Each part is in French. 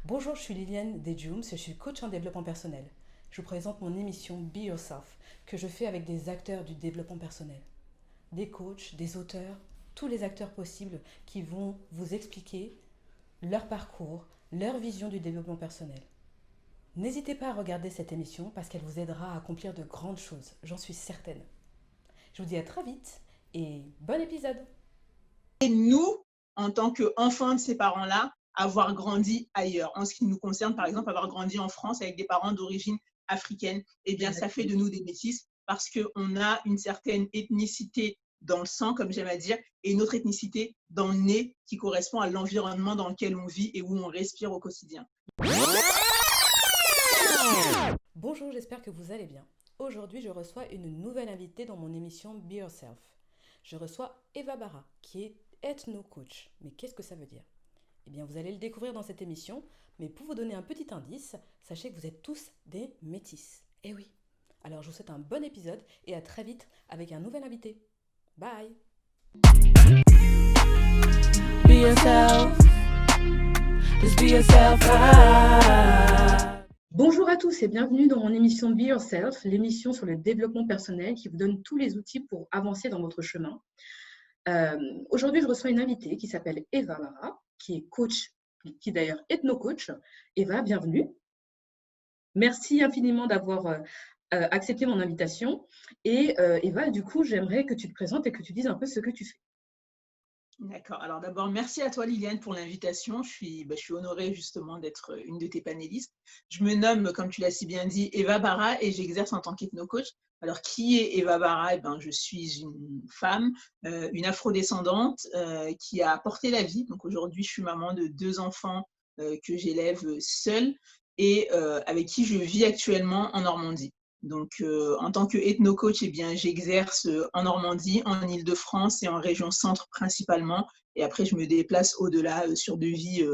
Bonjour, je suis Liliane Desjums, je suis coach en développement personnel. Je vous présente mon émission Be Yourself, que je fais avec des acteurs du développement personnel. Des coachs, des auteurs, tous les acteurs possibles qui vont vous expliquer leur parcours, leur vision du développement personnel. N'hésitez pas à regarder cette émission parce qu'elle vous aidera à accomplir de grandes choses, j'en suis certaine. Je vous dis à très vite et bon épisode. Et nous, en tant qu'enfants de ces parents-là, avoir grandi ailleurs. En ce qui nous concerne, par exemple, avoir grandi en France avec des parents d'origine africaine, eh bien, ça fait de nous des métis parce qu'on a une certaine ethnicité dans le sang, comme j'aime à dire, et une autre ethnicité dans le nez qui correspond à l'environnement dans lequel on vit et où on respire au quotidien. Bonjour, j'espère que vous allez bien. Aujourd'hui, je reçois une nouvelle invitée dans mon émission Be Yourself. Je reçois Eva Barra, qui est ethno-coach. Mais qu'est-ce que ça veut dire? Eh bien, vous allez le découvrir dans cette émission, mais pour vous donner un petit indice, sachez que vous êtes tous des métis. Eh oui. Alors, je vous souhaite un bon épisode et à très vite avec un nouvel invité. Bye. Be yourself. Just be yourself. Bonjour à tous et bienvenue dans mon émission Be Yourself, l'émission sur le développement personnel qui vous donne tous les outils pour avancer dans votre chemin. Aujourd'hui, je reçois une invitée qui s'appelle Eva Barra, qui est coach, qui est d'ailleurs ethno-coach. Eva, bienvenue. Merci infiniment d'avoir accepté mon invitation. Et Eva, du coup, j'aimerais que tu te présentes et que tu dises un peu ce que tu fais. D'accord. Alors d'abord, merci à toi Liliane pour l'invitation. Je suis honorée justement d'être une de tes panélistes. Je me nomme, comme tu l'as si bien dit, Eva Barra et j'exerce en tant qu'ethno-coach. Alors qui est Eva Barra? Eh ben, je suis une femme, une afrodescendante qui a porté la vie. Donc aujourd'hui, je suis maman de 2 enfants que j'élève seule et avec qui je vis actuellement en Normandie. Donc, en tant qu'ethno-coach, eh bien, j'exerce en Normandie, en Île-de-France et en région centre principalement. Et après, je me déplace au-delà sur devis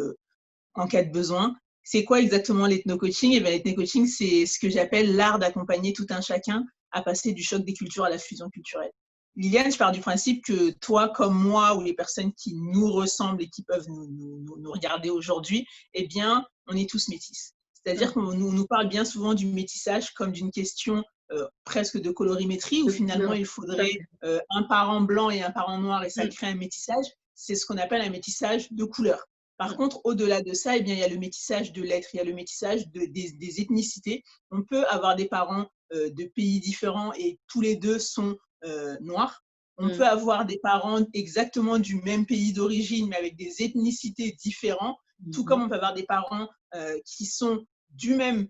en cas de besoin. C'est quoi exactement l'ethno-coaching? Eh bien, l'ethno-coaching, c'est ce que j'appelle l'art d'accompagner tout un chacun à passer du choc des cultures à la fusion culturelle. Liliane, je pars du principe que toi, comme moi, ou les personnes qui nous ressemblent et qui peuvent nous regarder aujourd'hui, eh bien, on est tous métis. C'est-à-dire qu'on nous parle bien souvent du métissage comme d'une question presque de colorimétrie, où finalement il faudrait un parent blanc et un parent noir et ça crée un métissage. C'est ce qu'on appelle un métissage de couleur. Par contre, au-delà de ça, eh bien, il y a le métissage de l'être, il y a le métissage des ethnicités. On peut avoir des parents de pays différents et tous les deux sont noirs. On peut avoir des parents exactement du même pays d'origine, mais avec des ethnicités différentes, tout comme on peut avoir des parents qui sont du même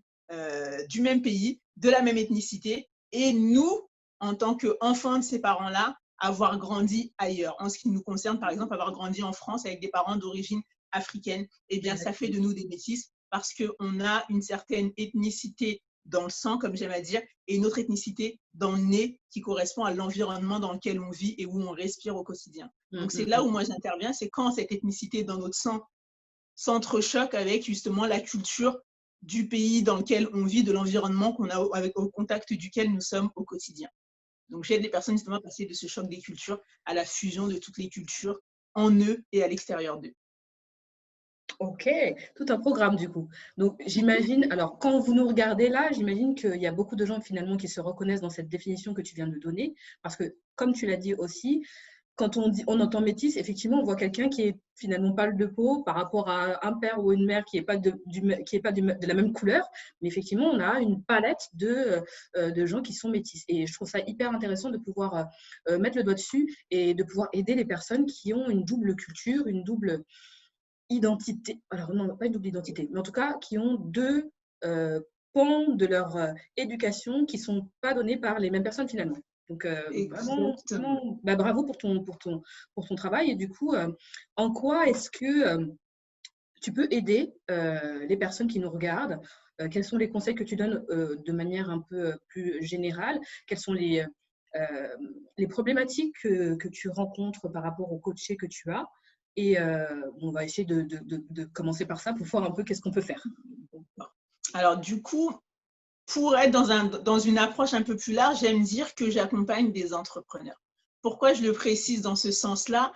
pays, de la même ethnicité. Et nous, en tant qu'enfants de ces parents-là, avoir grandi ailleurs. En ce qui nous concerne, par exemple, avoir grandi en France avec des parents d'origine africaine, eh bien, ça fait de nous des métis parce qu'on a une certaine ethnicité dans le sang, comme j'aime à dire, et une autre ethnicité dans le nez qui correspond à l'environnement dans lequel on vit et où on respire au quotidien. Donc, c'est là où moi j'interviens, c'est quand cette ethnicité dans notre sang s'entrechoque avec justement la culture du pays dans lequel on vit, de l'environnement qu'on a au contact duquel nous sommes au quotidien. Donc, j'aide les personnes justement à passer de ce choc des cultures à la fusion de toutes les cultures en eux et à l'extérieur d'eux. Ok, tout un programme du coup. Donc j'imagine, alors quand vous nous regardez là, j'imagine qu'il y a beaucoup de gens finalement qui se reconnaissent dans cette définition que tu viens de donner, parce que comme tu l'as dit aussi, quand on entend métis, effectivement, on voit quelqu'un qui est finalement pâle de peau par rapport à un père ou une mère qui n'est pas, de la même couleur, mais effectivement, on a une palette de gens qui sont métis. Et je trouve ça hyper intéressant de pouvoir mettre le doigt dessus et de pouvoir aider les personnes qui ont une double culture, une double identité, alors non, pas une double identité, mais en tout cas qui ont deux pans de leur éducation qui ne sont pas donnés par les mêmes personnes finalement. Donc vraiment, Exactement. vraiment bravo pour ton travail. Et du coup, en quoi est-ce que tu peux aider les personnes qui nous regardent? Quels sont les conseils que tu donnes de manière un peu plus générale? Quelles sont les problématiques que tu rencontres par rapport au coaché que tu as? Et on va essayer de commencer par ça pour voir un peu qu'est-ce qu'on peut faire. Alors du coup, pour être dans une approche un peu plus large, j'aime dire que j'accompagne des entrepreneurs. Pourquoi je le précise dans ce sens-là?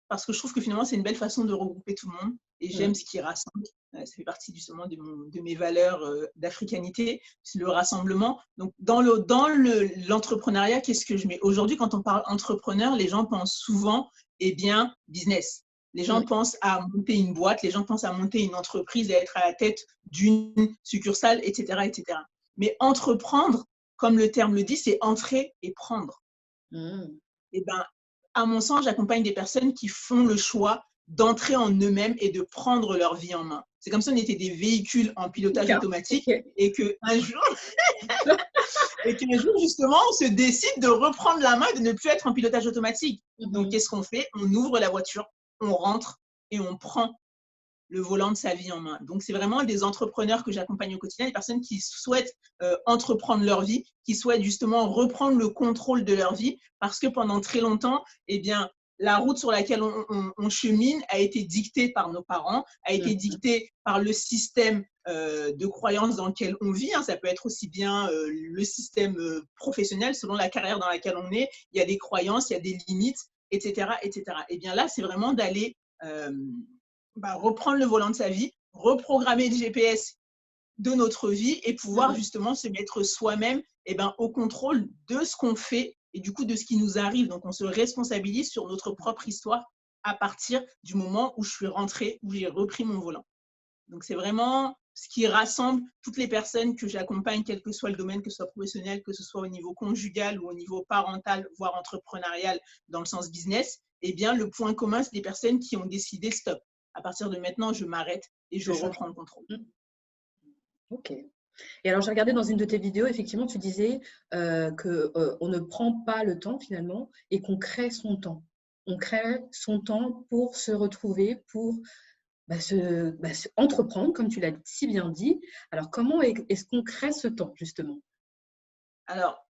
parce que je trouve que finalement, c'est une belle façon de regrouper tout le monde et j'aime ce qui rassemble. Ça fait partie justement de mes valeurs d'africanité, c'est le rassemblement. Donc, dans l'entrepreneuriat, qu'est-ce que je mets? Aujourd'hui, quand on parle entrepreneur, les gens pensent souvent, eh bien, business. Les gens pensent à monter une boîte, les gens pensent à monter une entreprise et être à la tête d'une succursale, etc., etc. Mais entreprendre, comme le terme le dit, c'est entrer et prendre. Et ben, à mon sens, j'accompagne des personnes qui font le choix d'entrer en eux-mêmes et de prendre leur vie en main. C'est comme si on était des véhicules en pilotage automatique et qu'un jour, justement, on se décide de reprendre la main et de ne plus être en pilotage automatique. Donc, qu'est-ce qu'on fait? On ouvre la voiture, on rentre et on prend le volant de sa vie en main. Donc, c'est vraiment des entrepreneurs que j'accompagne au quotidien, des personnes qui souhaitent entreprendre leur vie, qui souhaitent justement reprendre le contrôle de leur vie parce que pendant très longtemps, eh bien, la route sur laquelle on chemine a été dictée par nos parents, a été dictée par le système de croyances dans lequel on vit. Ça peut être aussi bien le système professionnel, selon la carrière dans laquelle on est. Il y a des croyances, il y a des limites, etc., etc. Et bien là, c'est vraiment d'aller reprendre le volant de sa vie, reprogrammer le GPS de notre vie et pouvoir justement se mettre soi-même au contrôle de ce qu'on fait et du coup de ce qui nous arrive. Donc, on se responsabilise sur notre propre histoire à partir du moment où je suis rentrée, où j'ai repris mon volant. Donc, c'est vraiment ce qui rassemble toutes les personnes que j'accompagne, quel que soit le domaine, que ce soit professionnel, que ce soit au niveau conjugal ou au niveau parental, voire entrepreneurial dans le sens business. Eh bien, le point commun, c'est des personnes qui ont décidé stop. À partir de maintenant, je m'arrête et je reprends le contrôle. Ok. Et alors, j'ai regardé dans une de tes vidéos, effectivement, tu disais qu'on ne prend pas le temps finalement et qu'on crée son temps. On crée son temps pour se retrouver, pour entreprendre, comme tu l'as si bien dit. Alors, comment est-ce qu'on crée ce temps, justement? Alors,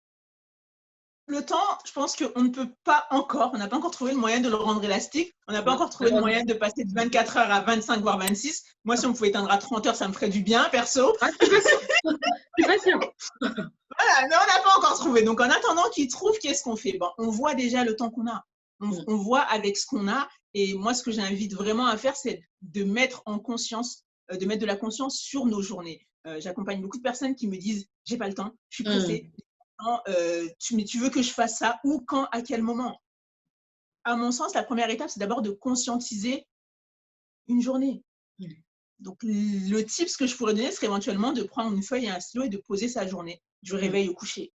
le temps, je pense qu'on ne peut pas encore, on n'a pas encore trouvé le moyen de le rendre élastique. On n'a pas encore trouvé le moyen de passer de 24 heures à 25, voire 26. Moi, si on pouvait éteindre à 30 heures, ça me ferait du bien, perso. Ah, je suis pas sûre. Voilà, mais on n'a pas encore trouvé. Donc, en attendant qu'ils trouvent, qu'est-ce qu'on fait? On voit déjà le temps qu'on a. On voit avec ce qu'on a. Et moi, ce que j'invite vraiment à faire, c'est de mettre en conscience, de mettre de la conscience sur nos journées. J'accompagne beaucoup de personnes qui me disent, j'ai pas le temps, je suis pressée. Mais tu veux que je fasse ça où, quand, à quel moment? À mon sens, la première étape, c'est d'abord de conscientiser une journée. Donc, le tips que je pourrais donner serait éventuellement de prendre une feuille et un stylo et de poser sa journée du réveil au coucher.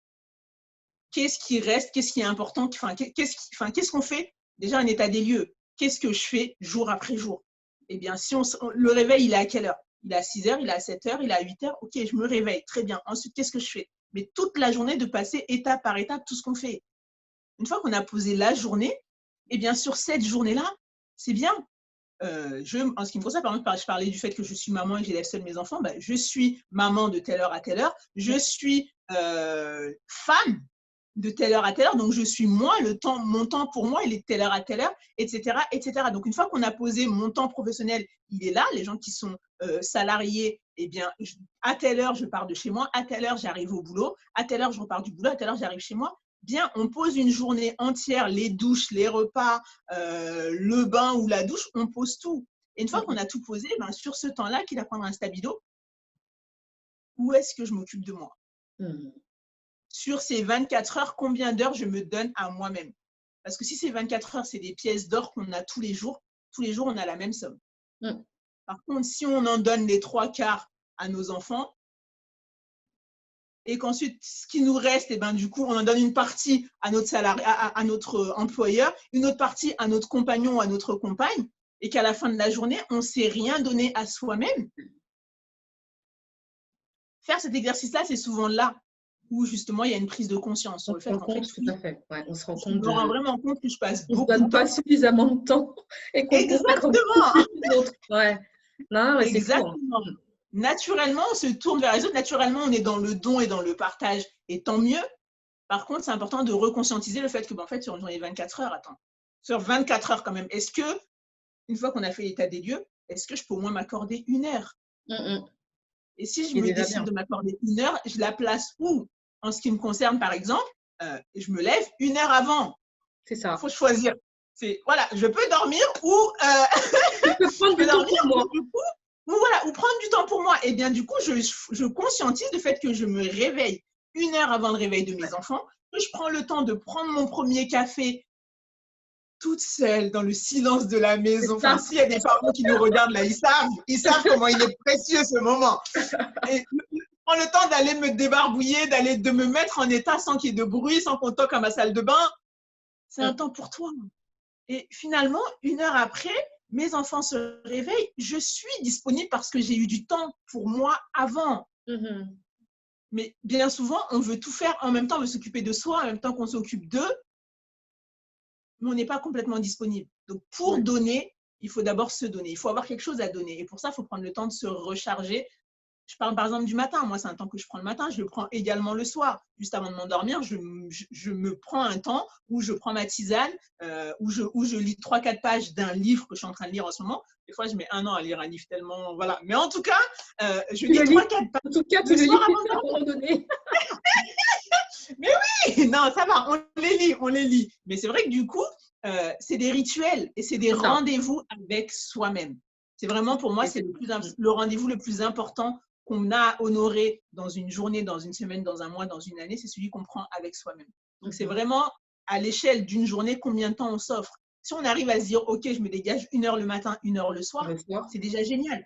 Qu'est-ce qui reste? Qu'est-ce qui est important? Qu'est-ce qu'on fait? Déjà, un état des lieux. Qu'est-ce que je fais jour après jour? Eh bien, si le réveil, il est à quelle heure? Il est à 6 heures, il est à 7 heures, il est à 8 heures. Ok, je me réveille. Très bien. Ensuite, qu'est-ce que je fais? Mais toute la journée, de passer étape par étape tout ce qu'on fait. Une fois qu'on a posé la journée, eh bien, sur cette journée-là, c'est bien. En ce qui me concerne, par exemple, je parlais du fait que je suis maman et que j'élève seule mes enfants. Je suis maman de telle heure à telle heure. Je suis femme de telle heure à telle heure. Donc, je suis moi, mon temps pour moi, il est de telle heure à telle heure, etc., etc. Donc, une fois qu'on a posé mon temps professionnel, il est là. Les gens qui sont salariés, eh bien, à telle heure, je pars de chez moi. À telle heure, j'arrive au boulot. À telle heure, je repars du boulot. À telle heure, j'arrive chez moi. Bien, on pose une journée entière, les douches, les repas, le bain ou la douche, on pose tout. Et une fois qu'on a tout posé, sur ce temps-là, quitte à prendre un stabilo, où est-ce que je m'occupe de moi? Sur ces 24 heures, combien d'heures je me donne à moi-même? Parce que si ces 24 heures, c'est des pièces d'or qu'on a tous les jours, on a la même somme. Par contre, si on en donne les 3/4 à nos enfants, et qu'ensuite, ce qui nous reste, du coup, on en donne une partie à notre salarié, à notre employeur, une autre partie à notre compagnon ou à notre compagne, et qu'à la fin de la journée, on ne s'est rien donné à soi-même. Faire cet exercice-là, c'est souvent là où justement il y a une prise de conscience sur le fait qu'en fait, tout à fait. Ouais, on se rend compte. Je me rends vraiment compte que je passe beaucoup de temps. On ne donne pas suffisamment de temps et qu'on exactement. Les autres. Ouais. Non, mais exactement. C'est cool. Naturellement, on se tourne vers les autres. Naturellement, on est dans le don et dans le partage. Et tant mieux. Par contre, c'est important de reconscientiser le fait que, en fait, sur une journée de 24 heures, sur 24 heures quand même, est-ce que, une fois qu'on a fait l'état des lieux, est-ce que je peux au moins m'accorder 1 heure? Et si je me décide de m'accorder 1 heure, je la place où? En ce qui me concerne, par exemple, je me lève 1 heure avant. C'est ça. Il faut choisir. Voilà, je peux dormir ou je peux dormir ou prendre du temps pour moi. Et bien, du coup, je conscientise le fait que je me réveille 1 heure avant le réveil de mes enfants, que je prends le temps de prendre mon premier café toute seule dans le silence de la maison. Enfin, s'il y a des parents qui nous regardent là, ils savent comment il est précieux ce moment. Et je prends le temps d'aller me débarbouiller, de me mettre en état sans qu'il y ait de bruit, sans qu'on toque à ma salle de bain. C'est un temps pour toi. Et finalement, 1 heure après, mes enfants se réveillent. Je suis disponible parce que j'ai eu du temps pour moi avant. Mais bien souvent, on veut tout faire en même temps, on veut s'occuper de soi, en même temps qu'on s'occupe d'eux, mais on n'est pas complètement disponible. Donc, pour donner, il faut d'abord se donner. Il faut avoir quelque chose à donner. Et pour ça, il faut prendre le temps de se recharger. Je parle par exemple du matin. Moi, c'est un temps que je prends le matin. Je le prends également le soir. Juste avant de m'endormir, je me prends un temps où je prends ma tisane, où je lis 3-4 pages d'un livre que je suis en train de lire en ce moment. Des fois, je mets 1 an à lire un livre tellement… Voilà. Mais en tout cas, je lis 3-4 pages. En tout cas, tu le lis à un moment donné. Mais oui, non, ça va, on les lit. Mais c'est vrai que du coup, c'est des rituels et c'est des rendez-vous avec soi-même. C'est vraiment, pour moi, c'est le rendez-vous le plus important qu'on a à honorer dans une journée, dans une semaine, dans un mois, dans une année, c'est celui qu'on prend avec soi-même. Donc, c'est vraiment à l'échelle d'une journée, combien de temps on s'offre. Si on arrive à se dire, OK, je me dégage 1 heure le matin, 1 heure le soir, c'est déjà génial.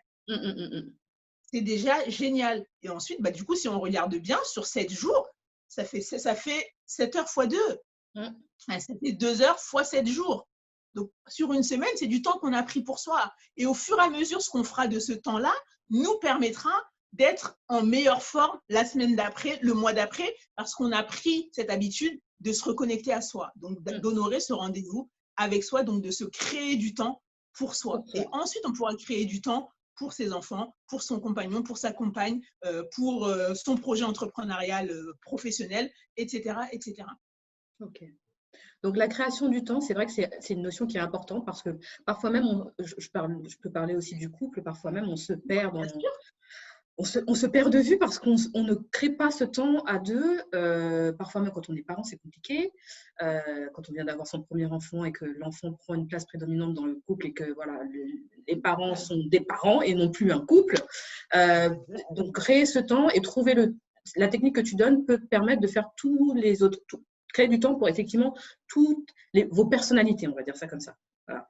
C'est déjà génial. Et ensuite, du coup, si on regarde bien, sur 7 jours, ça fait 7 heures x 2. Ça fait 2 heures x 7 jours. Donc, sur une semaine, c'est du temps qu'on a pris pour soi. Et au fur et à mesure, ce qu'on fera de ce temps-là nous permettra d'être en meilleure forme la semaine d'après, le mois d'après, parce qu'on a pris cette habitude de se reconnecter à soi. Donc, d'honorer ce rendez-vous avec soi, donc de se créer du temps pour soi. Et ensuite, on pourra créer du temps pour ses enfants, pour son compagnon, pour sa compagne, pour son projet entrepreneurial professionnel, etc., etc. Ok. Donc, la création du temps, c'est vrai que c'est une notion qui est importante parce que parfois même, je peux parler aussi du couple, parfois même on se perd on se perd de vue parce qu'on ne crée pas ce temps à deux. Parfois même quand on est parent, c'est compliqué. Quand on vient d'avoir son premier enfant et que l'enfant prend une place prédominante dans le couple et que voilà, les parents sont des parents et non plus un couple. Donc, créer ce temps et trouver la technique que tu donnes peut te permettre de faire tous les autres, créer du temps pour effectivement toutes vos personnalités, on va dire ça comme ça. Voilà.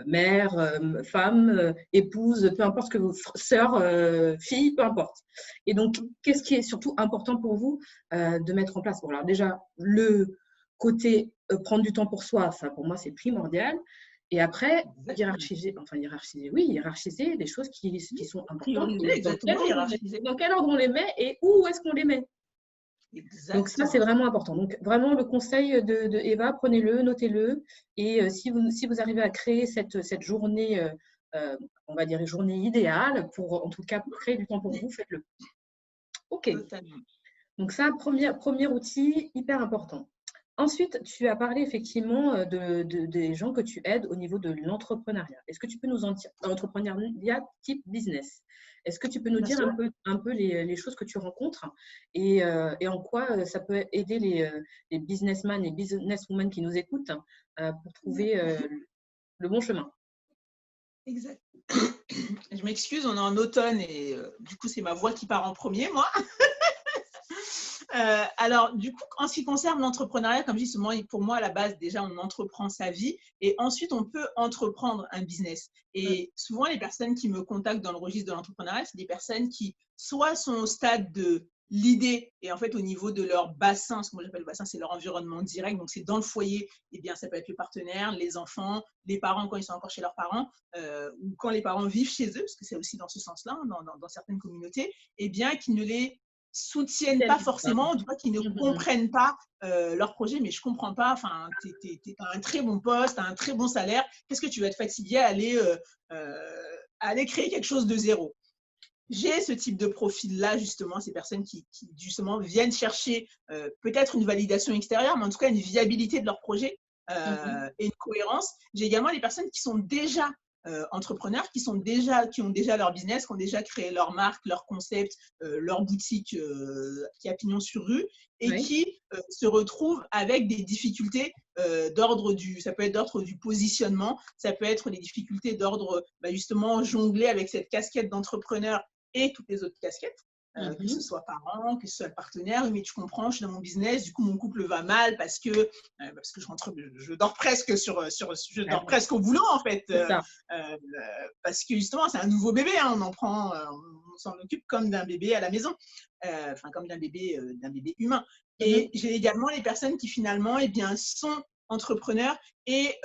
Mère, femme, épouse, peu importe ce que vous, sœur, fille, peu importe. Et donc, qu'est-ce qui est surtout important pour vous de mettre en place? Bon, alors déjà, le côté prendre du temps pour soi, ça pour moi c'est primordial. Et après, hiérarchiser des choses qui sont importantes. Dans quel ordre on les met et où est-ce qu'on les met? Exactement. Donc ça, c'est vraiment important. Donc vraiment, le conseil de Eva, prenez-le, notez-le. Et si vous arrivez à créer cette journée, on va dire une journée idéale, pour en tout cas créer du temps pour vous, faites-le. OK. Totalement. Donc ça, premier outil hyper important. Ensuite, tu as parlé effectivement des gens que tu aides au niveau de l'entrepreneuriat. Est-ce que tu peux nous en dire, l'entrepreneuriat type business? Est-ce que tu peux nous dire un peu les choses que tu rencontres et en quoi ça peut aider les businessmen et businesswomen qui nous écoutent pour trouver le bon chemin? Exact. Je m'excuse, on est en automne et du coup, c'est ma voix qui part en premier, moi. Alors, du coup, en ce qui concerne l'entrepreneuriat, comme je dis, pour moi, à la base, déjà, on entreprend sa vie et ensuite, on peut entreprendre un business. Et souvent, les personnes qui me contactent dans le registre de l'entrepreneuriat, c'est des personnes qui soit sont au stade de l'idée et en fait, au niveau de leur bassin, ce que moi j'appelle le bassin, c'est leur environnement direct. Donc, c'est dans le foyer, eh bien, ça peut être le partenaire, les enfants, les parents quand ils sont encore chez leurs parents ou quand les parents vivent chez eux, parce que c'est aussi dans ce sens-là, dans certaines communautés, eh bien, qui ne les soutiennent pas forcément, du coup, qui ne comprennent pas leur projet, mais je comprends pas, enfin, tu as un très bon poste, tu as un très bon salaire, qu'est-ce que tu vas te fatiguer à aller créer quelque chose de zéro? J'ai ce type de profil-là, justement, ces personnes qui justement, viennent chercher peut-être une validation extérieure, mais en tout cas, une viabilité de leur projet et une cohérence. J'ai également les personnes qui sont déjà entrepreneurs qui ont déjà leur business, qui ont déjà créé leur marque, leur concept, leur boutique qui a pignon sur rue et qui se retrouvent avec des difficultés ça peut être d'ordre du positionnement, ça peut être des difficultés d'ordre justement jongler avec cette casquette d'entrepreneur et toutes les autres casquettes. Que ce soit parent, que ce soit partenaire, mais tu comprends, je suis dans mon business, du coup mon couple va mal parce que je dors presque je dors presque au boulot en fait, parce que justement c'est un nouveau bébé, hein, on s'en occupe comme d'un bébé à la maison, comme d'un bébé humain. Et j'ai également les personnes qui finalement sont entrepreneurs et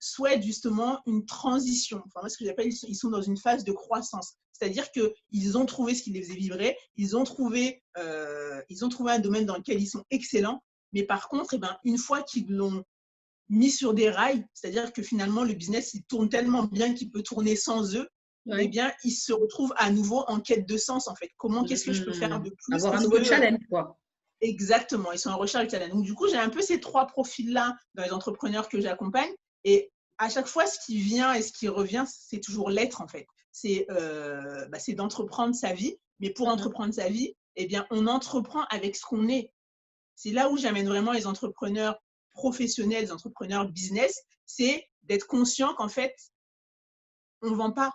souhaitent justement une transition. Moi, ce que j'appelle, ils sont dans une phase de croissance. C'est-à-dire qu'ils ont trouvé ce qui les faisait vibrer, ils ont trouvé un domaine dans lequel ils sont excellents, mais par contre, une fois qu'ils l'ont mis sur des rails, c'est-à-dire que finalement, le business, il tourne tellement bien qu'il peut tourner sans eux, ils se retrouvent à nouveau en quête de sens, en fait. Qu'est-ce que je peux faire de plus? Avoir un nouveau challenge, quoi. Exactement, ils sont en recherche de challenge. Donc, du coup, j'ai un peu ces 3 profils-là dans les entrepreneurs que j'accompagne. Et à chaque fois, ce qui vient et ce qui revient, c'est toujours l'être, en fait. C'est d'entreprendre sa vie. Mais pour entreprendre sa vie, on entreprend avec ce qu'on est. C'est là où j'amène vraiment les entrepreneurs professionnels, les entrepreneurs business, c'est d'être conscient qu'en fait, on ne vend pas.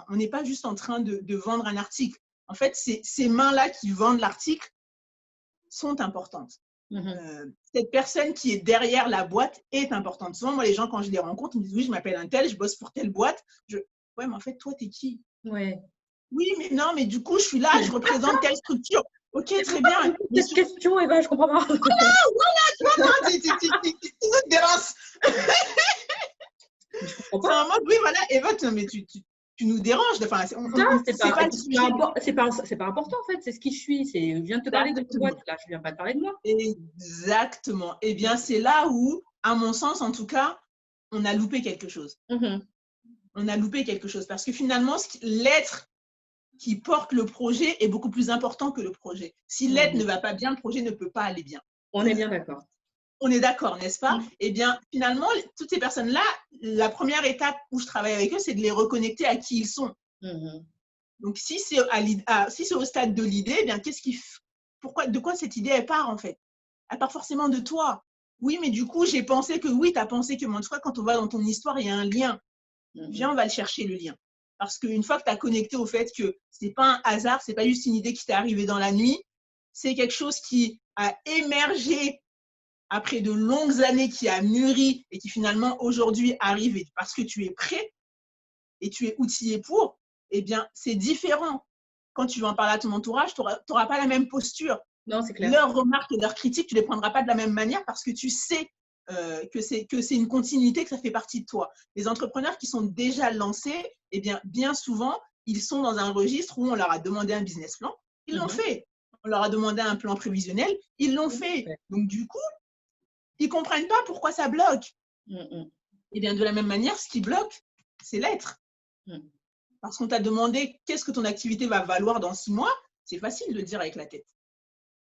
On n'est pas juste en train de vendre un article. En fait, ces mains-là qui vendent l'article sont importantes. Cette personne qui est derrière la boîte est importante. Souvent, moi, les gens, quand je les rencontre, ils me disent « Oui, je m'appelle un tel, je bosse pour telle boîte. » Ouais, mais en fait, toi, t'es qui? Oui, mais non, mais du coup, je suis là, je représente telle structure. Ok, très bien. Cette question, Eva, je comprends pas. Voilà, tu nous déranges. C'est un mode, oui, voilà, Eva, mais tu nous déranges. C'est pas important, en fait. C'est ce qui je suis. Je viens de te parler de ta boîte, là. Je viens pas te parler de moi. Exactement. Eh bien, c'est là où, à mon sens, en tout cas, on a loupé quelque chose. On a loupé quelque chose. Parce que finalement, l'être qui porte le projet est beaucoup plus important que le projet. Si l'être ne va pas bien, le projet ne peut pas aller bien. On est bien d'accord. On est d'accord, n'est-ce pas? Eh bien, finalement, toutes ces personnes-là, la première étape où je travaille avec eux, c'est de les reconnecter à qui ils sont. Donc, si c'est au stade de l'idée, eh bien, de quoi cette idée, elle part, en fait? Elle part forcément de toi. Oui, mais du coup, j'ai pensé que oui, tu as pensé que, moi, tu vois, quand on va dans ton histoire, il y a un lien. Viens, on va le chercher, le lien. Parce qu'une fois que tu as connecté au fait que ce n'est pas un hasard, ce n'est pas juste une idée qui t'est arrivée dans la nuit, c'est quelque chose qui a émergé après de longues années, qui a mûri et qui finalement aujourd'hui arrive parce que tu es prêt et tu es outillé pour, eh bien, c'est différent. Quand tu vas en parler à ton entourage, tu n'auras pas la même posture. Non, c'est clair. Leurs remarques et leurs critiques, tu ne les prendras pas de la même manière parce que tu sais que c'est une continuité, que ça fait partie de toi. Les entrepreneurs qui sont déjà lancés, eh bien souvent, ils sont dans un registre où on leur a demandé un business plan, ils l'ont fait. On leur a demandé un plan prévisionnel, ils l'ont fait. Donc, du coup, ils ne comprennent pas pourquoi ça bloque. Et bien, de la même manière, ce qui bloque, c'est l'être. Parce qu'on t'a demandé qu'est-ce que ton activité va valoir dans 6 mois, c'est facile de le dire avec la tête.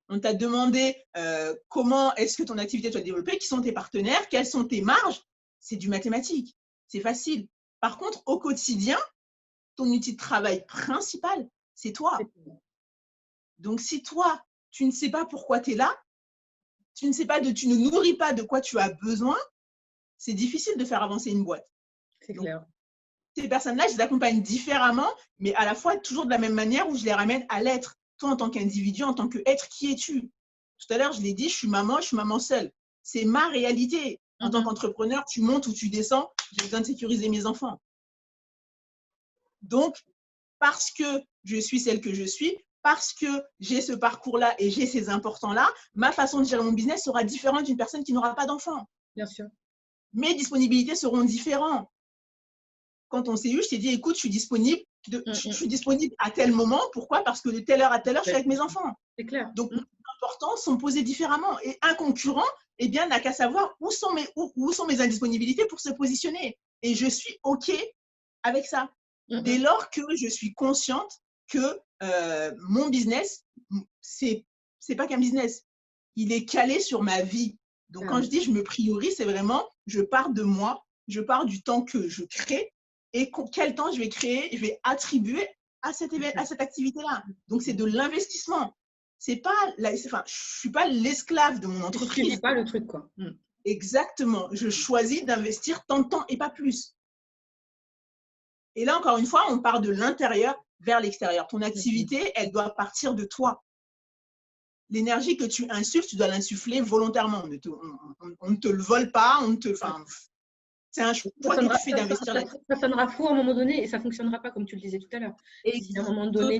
On t'a demandé comment est-ce que ton activité doit développer, qui sont tes partenaires, quelles sont tes marges, c'est du mathématique, c'est facile. Par contre, au quotidien, ton outil de travail principal, c'est toi. Donc, si toi, tu ne sais pas pourquoi tu es là, tu ne nourris pas de quoi tu as besoin, c'est difficile de faire avancer une boîte. C'est clair. Ces personnes-là, je les accompagne différemment, mais à la fois toujours de la même manière où je les ramène à l'être. Toi, en tant qu'individu, en tant qu'être, qui es-tu? Tout à l'heure, je l'ai dit, je suis maman seule. C'est ma réalité. En tant qu'entrepreneur, tu montes ou tu descends, j'ai besoin de sécuriser mes enfants. Donc, parce que je suis celle que je suis, parce que j'ai ce parcours-là et j'ai ces importants-là, ma façon de gérer mon business sera différente d'une personne qui n'aura pas d'enfant. Bien sûr. Mes disponibilités seront différentes. Quand on s'est eu, je t'ai dit, écoute, je suis disponible à tel moment. Pourquoi? Parce que de telle heure à telle heure, je suis avec mes enfants. C'est clair. Donc, les importances sont posées différemment. Et un concurrent, eh bien, n'a qu'à savoir où sont mes indisponibilités pour se positionner. Et je suis OK avec ça. Dès lors que je suis consciente que mon business, c'est pas qu'un business. Il est calé sur ma vie. Donc, quand je dis je me priorise, c'est vraiment, je pars de moi, je pars du temps que je crée et quel temps je vais créer, je vais attribuer à cette activité-là. Donc, c'est de l'investissement. C'est pas, enfin, je suis pas l'esclave de mon Tu ne subis entreprise. pas le truc, quoi. Exactement. Je choisis d'investir tant de temps et pas plus. Et là, encore une fois, on part de l'intérieur vers l'extérieur. Ton activité, elle doit partir de toi. L'énergie que tu insuffles, tu dois l'insuffler volontairement. On ne te le vole pas, enfin, c'est un choix que tu fais d'investir là-dessus. Ça sonnera fou à un moment donné et ça ne fonctionnera pas, comme tu le disais tout à l'heure. Si à un moment donné,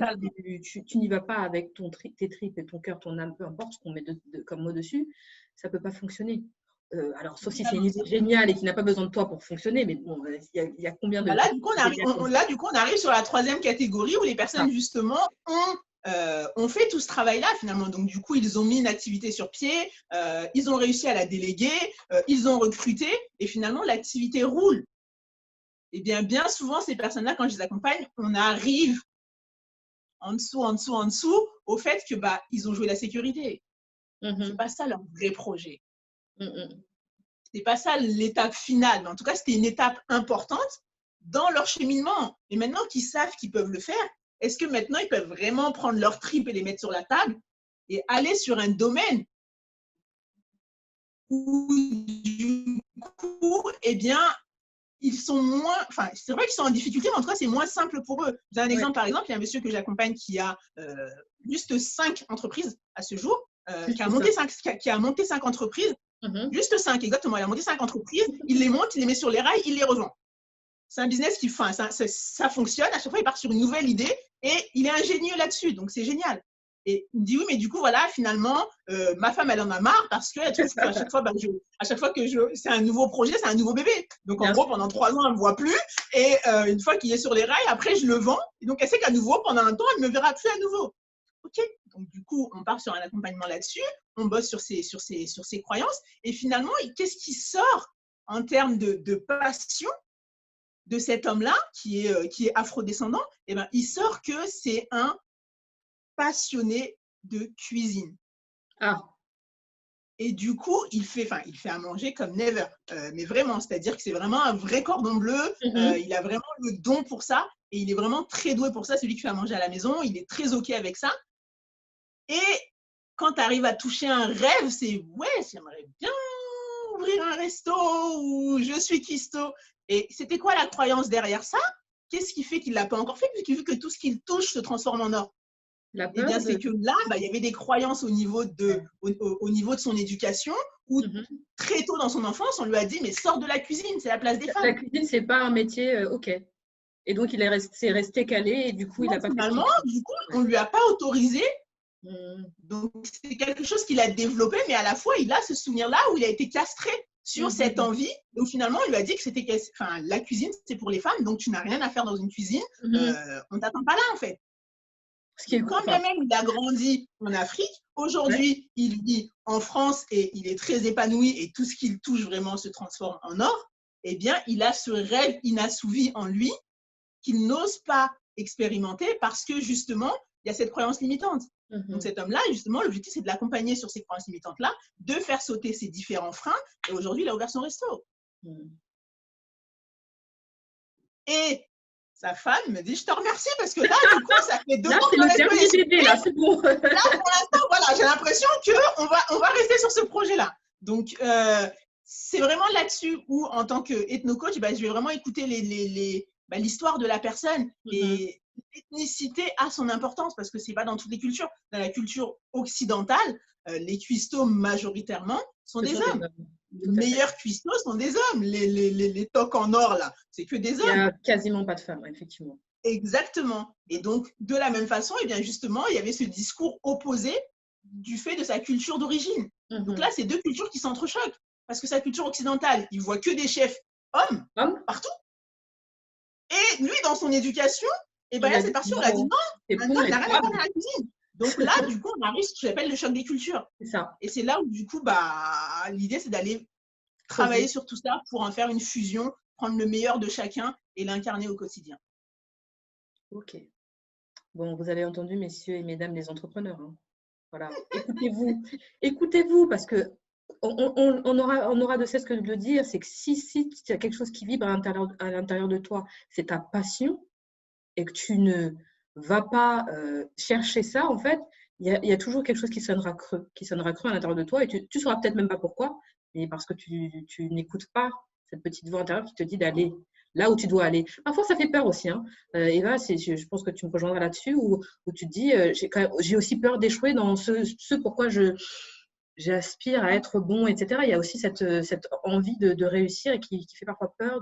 tu n'y vas pas avec tes tripes et ton cœur, ton âme, peu importe ce qu'on met comme mot dessus, ça ne peut pas fonctionner. Alors, sauf si c'est une idée géniale et qui n'a pas besoin de toi pour fonctionner, mais bon, il y a combien de… Là, du coup, on arrive sur la troisième catégorie où les personnes, justement, ont fait tout ce travail-là, finalement. Donc, du coup, ils ont mis une activité sur pied, ils ont réussi à la déléguer, ils ont recruté, et finalement, l'activité roule. Et bien souvent, ces personnes-là, quand je les accompagne, on arrive en dessous, au fait que ils ont joué la sécurité. C'est pas ça leur vrai projet. C'est pas ça l'étape finale, mais en tout cas, c'était une étape importante dans leur cheminement. Et maintenant qu'ils savent qu'ils peuvent le faire, est-ce que maintenant, ils peuvent vraiment prendre leurs tripes et les mettre sur la table et aller sur un domaine où, du coup, ils sont moins… Enfin, c'est vrai qu'ils sont en difficulté, mais en tout cas, c'est moins simple pour eux. J'ai un exemple, par exemple, il y a un monsieur que j'accompagne qui a juste 5 entreprises à ce jour, qui a monté 5 entreprises. Juste 5, exactement. Il a monté 5 entreprises, il les monte, il les met sur les rails, il les revend. C'est un business qui ça fonctionne. À chaque fois, il part sur une nouvelle idée et il est ingénieux là-dessus. Donc, c'est génial. Et il me dit, oui, mais du coup, voilà, finalement, ma femme, elle en a marre parce qu'elle trouve qu'à chaque fois, c'est un nouveau projet, c'est un nouveau bébé. Donc, en gros, pendant 3 ans, elle ne me voit plus. Et une fois qu'il est sur les rails, après, je le vends. Et donc, elle sait qu'à nouveau, pendant un temps, elle ne me verra plus à nouveau. OK. Donc, du coup, on part sur un accompagnement là-dessus. On bosse sur ses croyances. Et finalement, qu'est-ce qui sort en termes de passion de cet homme-là, qui est afrodescendant? Eh bien, il sort que c'est un passionné de cuisine. Et du coup, il fait à manger comme never. Mais vraiment, c'est-à-dire que c'est vraiment un vrai cordon bleu. Il a vraiment le don pour ça. Et il est vraiment très doué pour ça. C'est lui qui fait à manger à la maison. Il est très OK avec ça. Et quand tu arrives à toucher un rêve, c'est « ouais, j'aimerais bien ouvrir un resto » ou « je suis cuistot ». Et c'était quoi la croyance derrière ça? Qu'est-ce qui fait qu'il ne l'a pas encore fait, puisqu'il vu que tout ce qu'il touche se transforme en or? Eh bien, c'est que là, il y avait des croyances au niveau de son éducation, où très tôt dans son enfance, on lui a dit « mais sors de la cuisine, c'est la place des femmes ». La cuisine, ce n'est pas un métier, OK. Et donc, il est resté calé et du coup, il n'a pas fait… Finalement, du coup, on ne lui a pas autorisé. Donc, c'est quelque chose qu'il a développé, mais à la fois, il a ce souvenir-là où il a été castré sur cette envie. Donc, finalement, on lui a dit que la cuisine, c'est pour les femmes, donc tu n'as rien à faire dans une cuisine. On ne t'attend pas là, en fait. Quand bien même il a grandi en Afrique, aujourd'hui, il vit en France et il est très épanoui et tout ce qu'il touche vraiment se transforme en or. Eh bien, il a ce rêve inassouvi en lui qu'il n'ose pas expérimenter parce que, justement, il y a cette croyance limitante. Donc, cet homme-là, justement, l'objectif, c'est de l'accompagner sur ces croyances limitantes-là, de faire sauter ces différents freins. Et aujourd'hui, il a ouvert son resto. Et sa femme me dit « je te remercie parce que là, du coup, ça fait 2 ans que le dernier bébé, là, c'est bon. Là, pour l'instant, voilà, j'ai l'impression qu'on va rester sur ce projet-là. » Donc, c'est vraiment là-dessus où, en tant qu'ethno-coach, je vais vraiment écouter l'histoire de la personne. Et l'ethnicité a son importance parce que ce n'est pas dans toutes les cultures. Dans la culture occidentale, les cuistots, majoritairement, sont des hommes. Les meilleurs cuistots sont des hommes. Les toques en or, là, c'est que des hommes. Il n'y a quasiment pas de femmes, effectivement. Exactement. Et donc, de la même façon, eh bien justement, il y avait ce discours opposé du fait de sa culture d'origine. Donc là, c'est 2 cultures qui s'entrechoquent. Parce que sa culture occidentale, il ne voit que des chefs hommes partout. Et lui, dans son éducation, eh bien, cette partie, on l'a dit non, il n'a rien à faire dans la cuisine. Donc là, du coup, on arrive sur ce que j'appelle le choc des cultures. Ça. Et c'est là où, du coup, l'idée, c'est d'aller travailler sur tout ça pour en faire une fusion, prendre le meilleur de chacun et l'incarner au quotidien. OK. Bon, vous avez entendu, messieurs et mesdames les entrepreneurs. Voilà. Écoutez-vous, parce que on aura de cesse que de le dire, c'est que si tu as quelque chose qui vibre à l'intérieur de toi, c'est ta passion, et que tu ne vas pas chercher ça, en fait, il y a toujours quelque chose qui sonnera creux à l'intérieur de toi, et tu ne sauras peut-être même pas pourquoi, mais parce que tu n'écoutes pas cette petite voix intérieure qui te dit d'aller là où tu dois aller. Parfois, ça fait peur aussi, hein. Eva, je pense que tu me rejoindras là-dessus, où tu te dis, j'ai aussi peur d'échouer dans ce pourquoi j'aspire à être bon, etc. Il y a aussi cette envie de réussir et qui fait parfois peur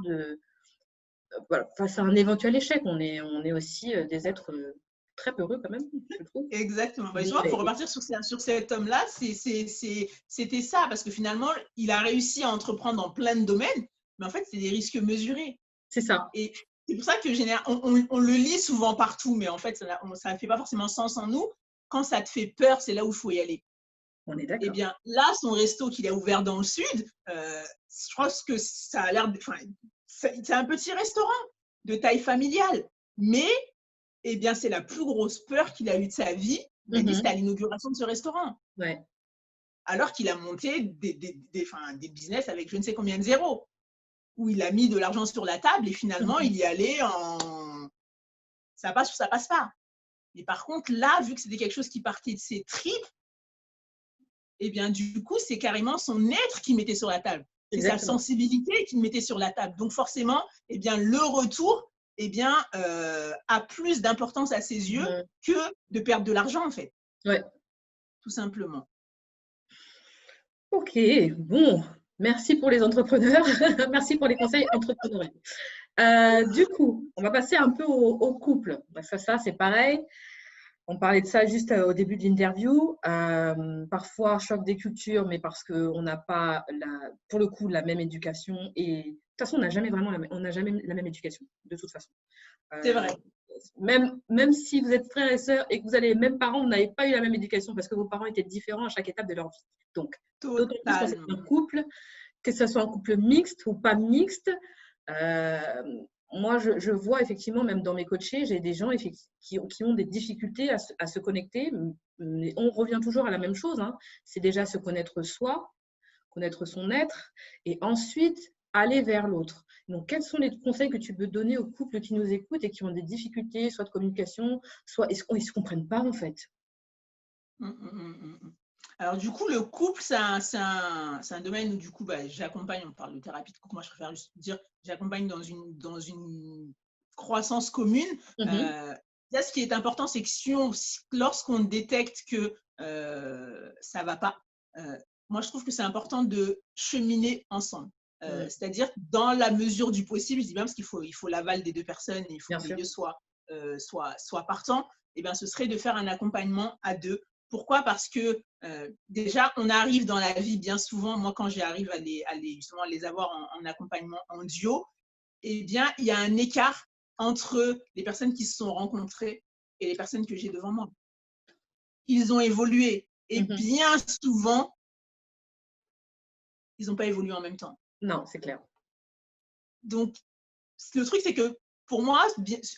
voilà, face à un éventuel échec. On est aussi des êtres très peureux quand même, je trouve. Exactement. Bah, tu vois, pour repartir sur cet homme-là, c'était ça, parce que finalement, il a réussi à entreprendre dans plein de domaines, mais en fait, c'est des risques mesurés. C'est ça. Et c'est pour ça que on le lit souvent partout, mais en fait, ça ne fait pas forcément sens en nous. Quand ça te fait peur, c'est là où il faut y aller. On est d'accord. Eh bien, là, son resto qu'il a ouvert dans le sud, je pense que ça a l'air… C'est un petit restaurant de taille familiale, mais eh bien, c'est la plus grosse peur qu'il a eue de sa vie. C'était à l'inauguration de ce restaurant. Ouais. Alors qu'il a monté des business avec je ne sais combien de zéros, où il a mis de l'argent sur la table et finalement, il y allait en… Ça passe ou ça passe pas. Mais par contre, là, vu que c'était quelque chose qui partait de ses tripes, eh bien, du coup, c'est carrément son être qui mettait sur la table. C'est sa sensibilité qui mettait sur la table. Donc, forcément, eh bien, le retour eh bien, a plus d'importance à ses yeux que de perdre de l'argent, en fait. Ouais. Tout simplement. Ok, bon. Merci pour les entrepreneurs. Merci pour les conseils entrepreneuriaux. Du coup, on va passer un peu au couple. Parce que ça, c'est pareil. On parlait de ça juste au début de l'interview. Parfois, choc des cultures, mais parce qu'on n'a pas, pour le coup, la même éducation. Et de toute façon, on n'a jamais la même éducation, de toute façon. C'est vrai. Même si vous êtes frères et sœurs et que vous avez les mêmes parents, vous n'avez pas eu la même éducation parce que vos parents étaient différents à chaque étape de leur vie. Donc, d'autant plus quand c'est un couple, que ce soit un couple mixte ou pas mixte, moi, je vois effectivement, même dans mes coachés, j'ai des gens qui ont des difficultés à se connecter. Mais on revient toujours à la même chose, hein. C'est déjà se connaître soi, connaître son être, et ensuite aller vers l'autre. Donc, quels sont les conseils que tu peux donner aux couples qui nous écoutent et qui ont des difficultés, soit de communication, soit ils ne se comprennent pas en fait? Alors, du coup, le couple, c'est un domaine où, du coup, j'accompagne, on parle de thérapie de couple, moi, je préfère juste dire, j'accompagne dans une croissance commune. Là, ce qui est important, c'est que lorsqu'on détecte que ça ne va pas, moi, je trouve que c'est important de cheminer ensemble. C'est-à-dire, dans la mesure du possible, je dis bien parce qu'il faut l'aval des deux personnes et il faut que les deux soient partants, et bien, ce serait de faire un accompagnement à deux. Pourquoi? Parce que déjà, on arrive dans la vie bien souvent, moi quand j'arrive à les avoir en accompagnement en duo, eh bien, il y a un écart entre les personnes qui se sont rencontrées et les personnes que j'ai devant moi. Ils ont évolué et bien souvent, ils n'ont pas évolué en même temps. Non, c'est clair. Donc, le truc, c'est que pour moi,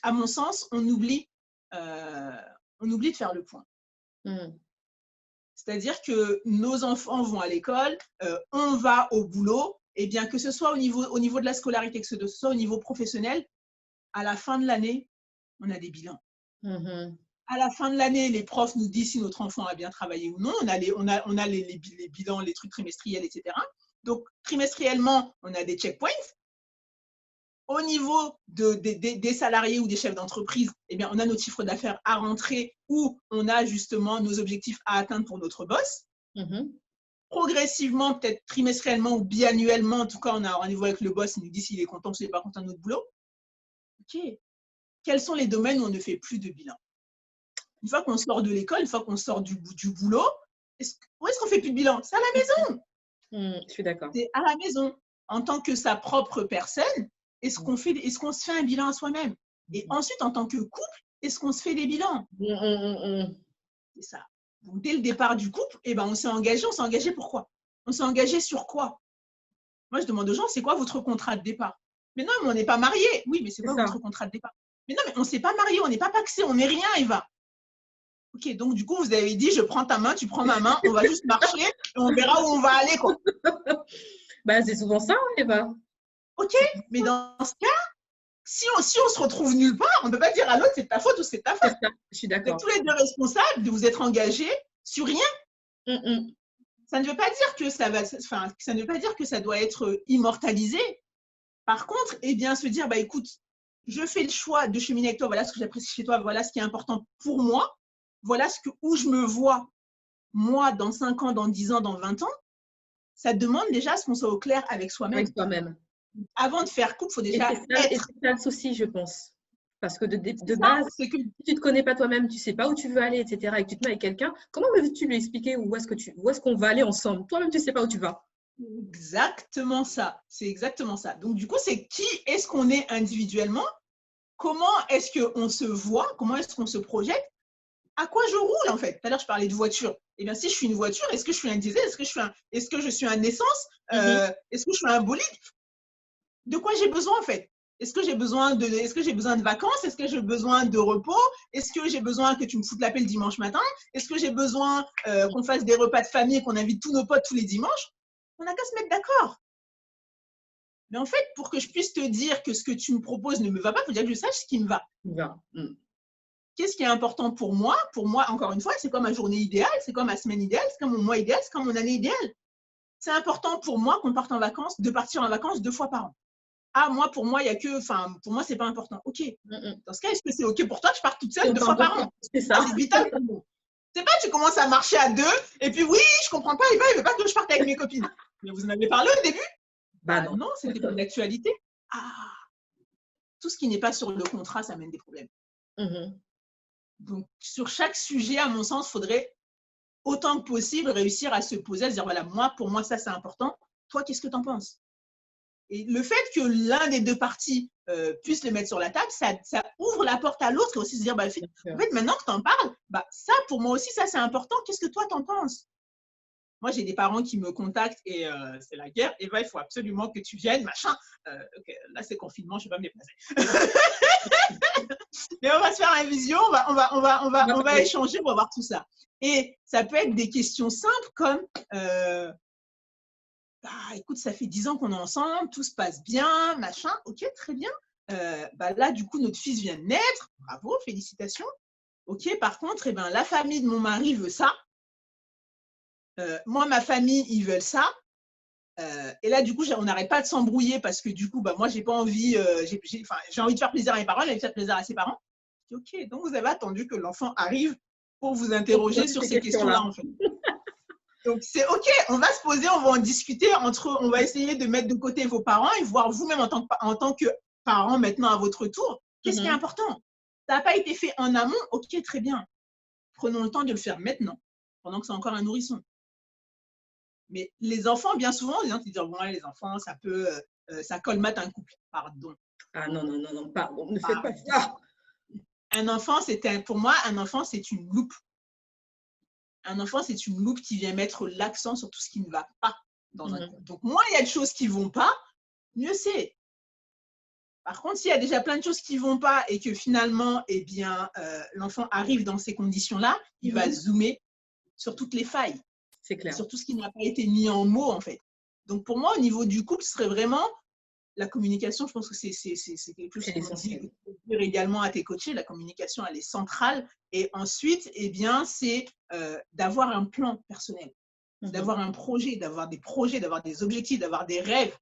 à mon sens, on oublie de faire le point. C'est-à-dire que nos enfants vont à l'école, on va au boulot, et bien que ce soit au niveau de la scolarité, que ce soit au niveau professionnel, à la fin de l'année, on a des bilans. À la fin de l'année, les profs nous disent si notre enfant a bien travaillé ou non. On a les bilans, les trucs trimestriels, etc. Donc, trimestriellement, on a des checkpoints. Au niveau des salariés ou des chefs d'entreprise, eh bien, on a nos chiffres d'affaires à rentrer ou on a justement nos objectifs à atteindre pour notre boss. Progressivement, peut-être trimestriellement ou biannuellement, en tout cas, on a un rendez-vous avec le boss, il nous dit s'il est content ou s'il n'est pas content de notre boulot. OK. Quels sont les domaines où on ne fait plus de bilan? Une fois qu'on sort de l'école, une fois qu'on sort du boulot, où est-ce qu'on ne fait plus de bilan? C'est à la maison. Je suis d'accord. C'est à la maison. En tant que sa propre personne, est-ce qu'on se fait un bilan à soi-même? Et ensuite, en tant que couple, est-ce qu'on se fait des bilans? C'est ça. Donc, dès le départ du couple, eh ben, on s'est engagé. On s'est engagé pourquoi? On s'est engagé sur quoi? Moi, je demande aux gens, c'est quoi votre contrat de départ? Mais non, mais on n'est pas mariés. Oui, mais c'est quoi votre contrat de départ? Mais non, mais on ne s'est pas mariés, on n'est pas pacsés, on n'est rien, Eva. Ok, donc du coup, vous avez dit, je prends ta main, tu prends ma main, on va juste marcher et on verra où on va aller, quoi. Bah, c'est souvent ça, hein, Eva. Ok, mais dans ce cas, si on se retrouve nulle part, on ne peut pas dire à l'autre, c'est ta faute ou c'est ta C'est faute. ça, je suis Vous êtes d'accord. tous les deux responsables de vous être engagés sur rien. Ça ne veut pas dire que ça va, enfin, ça ne veut pas dire que ça doit être immortalisé. Par contre, eh bien, se dire, bah écoute, je fais le choix de cheminer avec toi, voilà ce que j'apprécie chez toi, voilà ce qui est important pour moi, voilà où je me vois, moi, dans 5 ans, dans 10 ans, dans 20 ans. Ça demande déjà à ce qu'on soit au clair avec Avec soi-même. toi-même. Avant de faire couple, il faut Et déjà c'est être. ça le souci, je pense. Parce que de C'est ça, base, c'est que si tu ne te connais pas toi-même, tu ne sais pas où tu veux aller, etc., et que tu te mets avec quelqu'un, comment veux-tu lui expliquer où est-ce qu'on va aller ensemble? Toi-même, tu ne sais pas où tu vas. exactement ça. C'est exactement ça. Donc, du coup, c'est qui est-ce qu'on est individuellement? Comment est-ce qu'on se voit? Comment est-ce qu'on se projette? À quoi je roule, en fait? Tout à l'heure, je parlais de voiture. Eh bien, si je suis une voiture, est-ce que je suis un diesel? Est-ce que je suis un essence? Est-ce que je suis un bolide? De quoi j'ai besoin, en fait? Est-ce que j'ai besoin de vacances? Est-ce que j'ai besoin de repos? Est-ce que j'ai besoin que tu me foutes la paix le dimanche matin? Est-ce que j'ai besoin qu'on fasse des repas de famille et qu'on invite tous nos potes tous les dimanches? On n'a qu'à se mettre d'accord. Mais en fait, pour que je puisse te dire que ce que tu me proposes ne me va pas, il faut déjà que je sache ce qui me va. Qu'est-ce qui est important pour moi? Pour moi, encore une fois, c'est comme ma journée idéale, c'est comme ma semaine idéale, c'est comme mon mois idéal, c'est comme mon année idéale. C'est important pour moi qu'on parte en vacances, de partir en vacances 2 fois par an. Ah, moi, pour moi, il y a que, enfin, pour moi, c'est pas important. Ok. Dans ce cas, est-ce que c'est ok pour toi que je parte toute seule 2 fois par an? C'est Ah, ça. c'est vital pour moi. C'est pas, tu commences à marcher à 2, et puis oui, je comprends pas, il veut pas que je parte avec mes copines. Mais vous en avez parlé au début? Bah Bah non. non, c'était pas d'actualité. Ah, tout ce qui n'est pas sur le contrat, ça mène des problèmes. Donc, sur chaque sujet, à mon sens, il faudrait autant que possible réussir à se poser, à se dire, voilà, moi, pour moi, ça, c'est important. Toi, qu'est-ce que tu en penses? Et le fait que l'un des deux parties puisse le mettre sur la table, ça ouvre la porte à l'autre et aussi se dire, bah, en fait, maintenant que tu en parles, bah, ça, pour moi aussi, ça, c'est important. Qu'est-ce que toi, tu en penses? Moi, j'ai des parents qui me contactent et c'est la guerre. Eva, il faut absolument que tu viennes, machin. Okay, là, c'est confinement, je ne vais pas me déplacer. Mais on va se faire la vision, on va échanger, on va voir tout ça. Et ça peut être des questions simples comme bah, écoute, ça fait 10 ans qu'on est ensemble, tout se passe bien, machin, ok, très bien. Bah, là, du coup, notre fils vient de naître, bravo, félicitations. Ok, par contre, eh ben, la famille de mon mari veut ça. Moi, ma famille, ils veulent ça. Et là, du coup, on n'arrête pas de s'embrouiller parce que du coup, bah, moi, j'ai pas envie, j'ai envie de faire plaisir à mes parents, j'ai envie de faire plaisir à ses parents. Ok, donc vous avez attendu que l'enfant arrive pour vous interroger sur ces questions-là, en fait. Donc, c'est OK, on va se poser, on va en discuter on va essayer de mettre de côté vos parents et voir vous-même en tant que parent maintenant à votre tour, qu'est-ce qui est important? Ça n'a pas été fait en amont, OK, très bien. Prenons le temps de le faire maintenant, pendant que c'est encore un nourrisson. Mais les enfants, bien souvent, les gens qui disent, bon, les enfants, ça colmate un couple. Pardon. Ah non, non, non, non, pardon, ne faites pas ça. Un enfant, pour moi, un enfant, c'est une loupe. Un enfant, c'est une loupe qui vient mettre l'accent sur tout ce qui ne va pas dans un couple. Donc, moins il y a de choses qui ne vont pas, mieux c'est. Par contre, s'il y a déjà plein de choses qui ne vont pas et que finalement, eh bien, l'enfant arrive dans ces conditions-là, il va zoomer sur toutes les failles. C'est clair. Sur tout ce qui n'a pas été mis en mots, en fait. Donc, pour moi, au niveau du couple, ce serait vraiment la communication. Je pense que c'est quelque chose qu'on dit également à tes coachés. La communication, elle est centrale. Et ensuite, eh bien, c'est d'avoir un plan personnel, d'avoir un projet, d'avoir des objectifs, d'avoir des rêves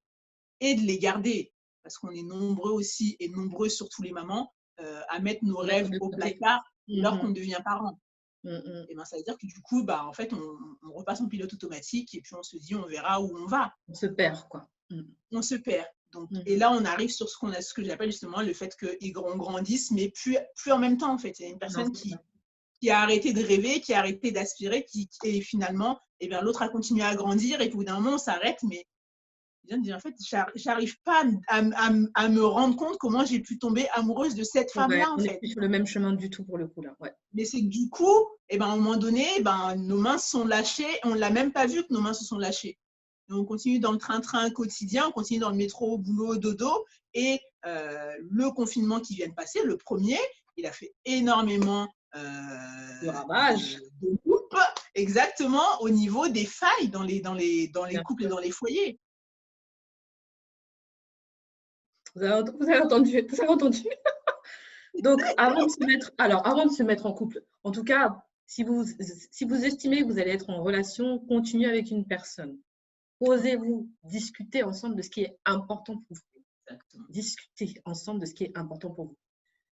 et de les garder. Parce qu'on est nombreux aussi, et nombreuses, surtout les mamans, à mettre nos rêves au placard lorsqu'on devient parent. Et ben, ça veut dire que du coup, bah, en fait, on repasse en pilote automatique et puis on se dit, on verra où on va. On se perd, quoi. On se perd. Donc, et là, on arrive sur ce que j'appelle justement le fait qu'on grandisse, mais plus en même temps, en fait. Il y a une personne qui a arrêté de rêver, qui a arrêté d'aspirer, et finalement, eh bien, l'autre a continué à grandir, et puis au bout d'un moment, on s'arrête, mais en fait, j'arrive pas à me rendre compte comment j'ai pu tomber amoureuse de cette femme-là, en fait. On n'est plus sur le même chemin du tout pour le coup, là. Ouais. Mais c'est que du coup, eh ben, à un moment donné, nos mains se sont lâchées, on ne l'a même pas vu que nos mains se sont lâchées. Et on continue dans le train-train quotidien, on continue dans le métro, boulot, dodo, et le confinement qui vient de passer, le premier, il a fait énormément de ramage. de coupe, exactement, au niveau des failles dans les Bien couples et sûr. dans les foyers. Vous avez entendu, vous avez entendu. Donc, avant de se mettre en couple, en tout cas, si vous estimez que vous allez être en relation continue avec une personne, posez-vous, discutez ensemble de ce qui est important pour vous. Exactement. Discutez ensemble de ce qui est important pour vous.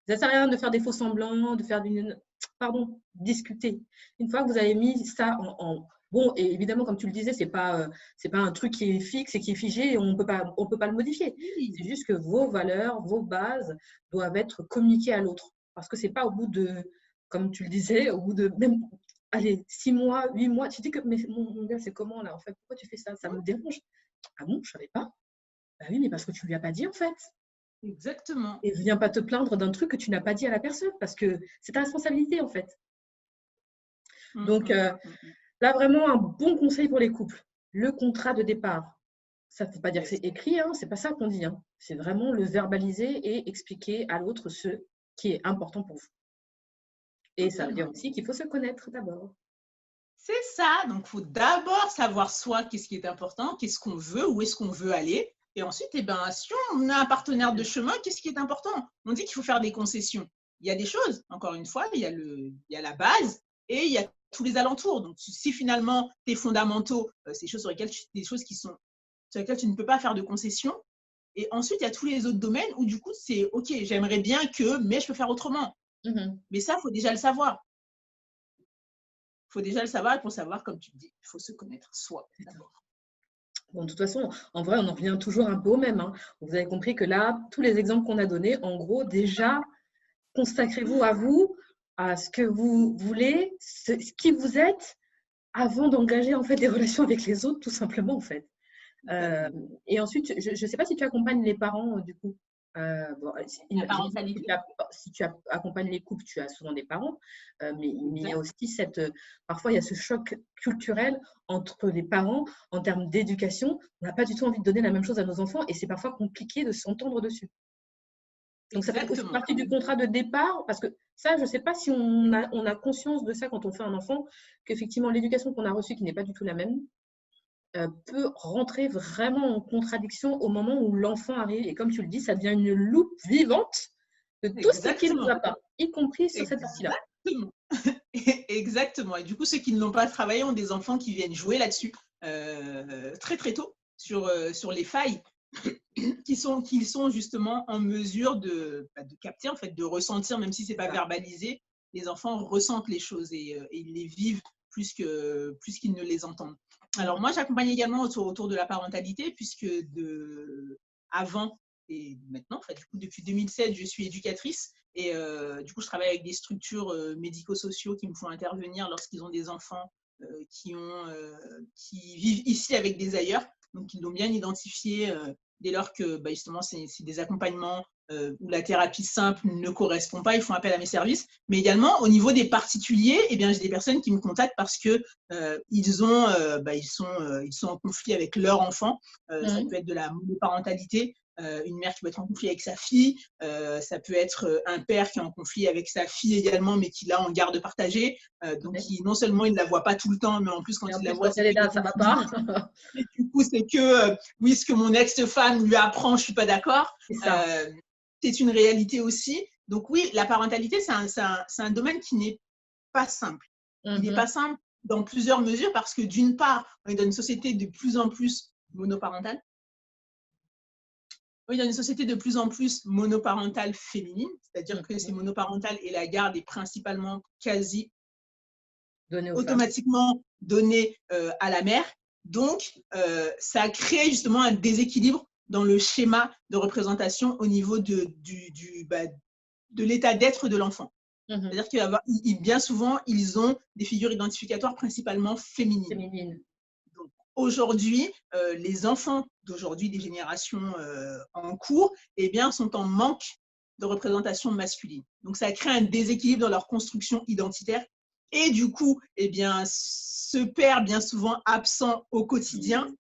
Ça ne sert à rien de faire des faux semblants, de faire d'une… Pardon, discutez. Une fois que vous avez mis ça Bon, et évidemment, comme tu le disais, c'est pas un truc qui est fixe et qui est figé et on peut pas le modifier. Oui, C'est juste que vos valeurs, vos bases doivent être communiquées à l'autre. Parce que c'est pas au bout de, comme tu le disais, au bout de même, allez, 6 mois, 8 mois, tu dis que, mais mon gars, c'est comment là, en fait? Pourquoi tu fais ça? Ça me dérange. Ah bon, je savais pas. Bah oui, mais parce que tu lui as pas dit, en fait. exactement. Et viens pas te plaindre d'un truc que tu n'as pas dit à la personne parce que c'est ta responsabilité en fait. Donc là, vraiment un bon conseil pour les couples, le contrat de départ. Ça ne veut pas dire que c'est écrit, hein, c'est pas ça qu'on dit. Hein. C'est vraiment le verbaliser et expliquer à l'autre ce qui est important pour vous. Et ça veut dire aussi qu'il faut se connaître d'abord. C'est ça. Donc, il faut d'abord savoir soi, qu'est-ce qui est important, qu'est-ce qu'on veut, où est-ce qu'on veut aller. Et ensuite, eh ben, si on a un partenaire de chemin, qu'est-ce qui est important? On dit qu'il faut faire des concessions. Il y a des choses, encore une fois, il y a la base et il y a tous les alentours. Donc, si finalement tes fondamentaux, c'est des choses sur lesquelles sur lesquelles tu ne peux pas faire de concessions. Et ensuite, il y a tous les autres domaines où du coup, c'est OK, j'aimerais bien que, mais je peux faire autrement. Mais ça, il faut déjà le savoir. Il faut déjà le savoir et pour savoir, comme tu dis, il faut se connaître soi d'abord. Bon, de toute façon, en vrai, on en revient toujours un peu au même. Hein. Vous avez compris que là, tous les exemples qu'on a donnés, en gros, déjà, consacrez-vous à vous, à ce que vous voulez, ce qui vous êtes, avant d'engager en fait des relations avec les autres, tout simplement en fait. Et ensuite, je ne sais pas si tu accompagnes les parents du coup. Bon, La parentalité. si tu accompagnes les couples, tu as souvent des parents, mais il y a aussi parfois il y a ce choc culturel entre les parents en termes d'éducation. On n'a pas du tout envie de donner la même chose à nos enfants et c'est parfois compliqué de s'entendre dessus. Donc, ça fait aussi Exactement. partie du contrat de départ, parce que ça, je ne sais pas si on a conscience de ça quand on fait un enfant, qu'effectivement, l'éducation qu'on a reçue, qui n'est pas du tout la même, peut rentrer vraiment en contradiction au moment où l'enfant arrive. Et comme tu le dis, ça devient une loupe vivante de tout ce qui ne va pas, y compris sur cette partie-là. Exactement. Exactement. Et du coup, ceux qui ne l'ont pas travaillé ont des enfants qui viennent jouer là-dessus très très tôt sur les failles qu'ils sont justement en mesure de capter, en fait, de ressentir, même si c'est pas verbalisé. Les enfants ressentent les choses et ils les vivent plus qu'ils ne les entendent. Alors moi, j'accompagne également autour de la parentalité, puisque avant et maintenant, enfin, du coup, depuis 2007, je suis éducatrice et du coup, je travaille avec des structures médico-sociaux qui me font intervenir lorsqu'ils ont des enfants qui vivent ici avec des ailleurs, donc ils l'ont bien identifié dès lors que justement, c'est des accompagnements où la thérapie simple ne correspond pas, ils font appel à mes services. Mais également, au niveau des particuliers, eh bien, j'ai des personnes qui me contactent parce que ils sont en conflit avec leur enfant. Ça peut être de la monoparentalité, une mère qui peut être en conflit avec sa fille, ça peut être un père qui est en conflit avec sa fille également, mais qui l'a en garde partagée. Donc, non seulement il ne la voit pas tout le temps, mais en plus, quand il la voit, quand elle est là, ça ne va pas. Et du coup, c'est que oui, ce que mon ex-femme lui apprend, je ne suis pas d'accord. C'est une réalité aussi. Donc oui, la parentalité, c'est un domaine qui n'est pas simple. Il n'est pas simple dans plusieurs mesures parce que d'une part, on est dans une société de plus en plus monoparentale. On est dans une société de plus en plus monoparentale féminine, c'est-à-dire que c'est monoparental et la garde est principalement quasi automatiquement donnée à la mère. Donc, ça a créé justement un déséquilibre dans le schéma de représentation au niveau de l'état d'être de l'enfant. C'est-à-dire que bien souvent, ils ont des figures identificatoires principalement féminines. Donc, aujourd'hui, les enfants d'aujourd'hui, des générations en cours, eh bien, sont en manque de représentation masculine. Donc, ça crée un déséquilibre dans leur construction identitaire. Et du coup, eh bien, ce père bien souvent absent au quotidien,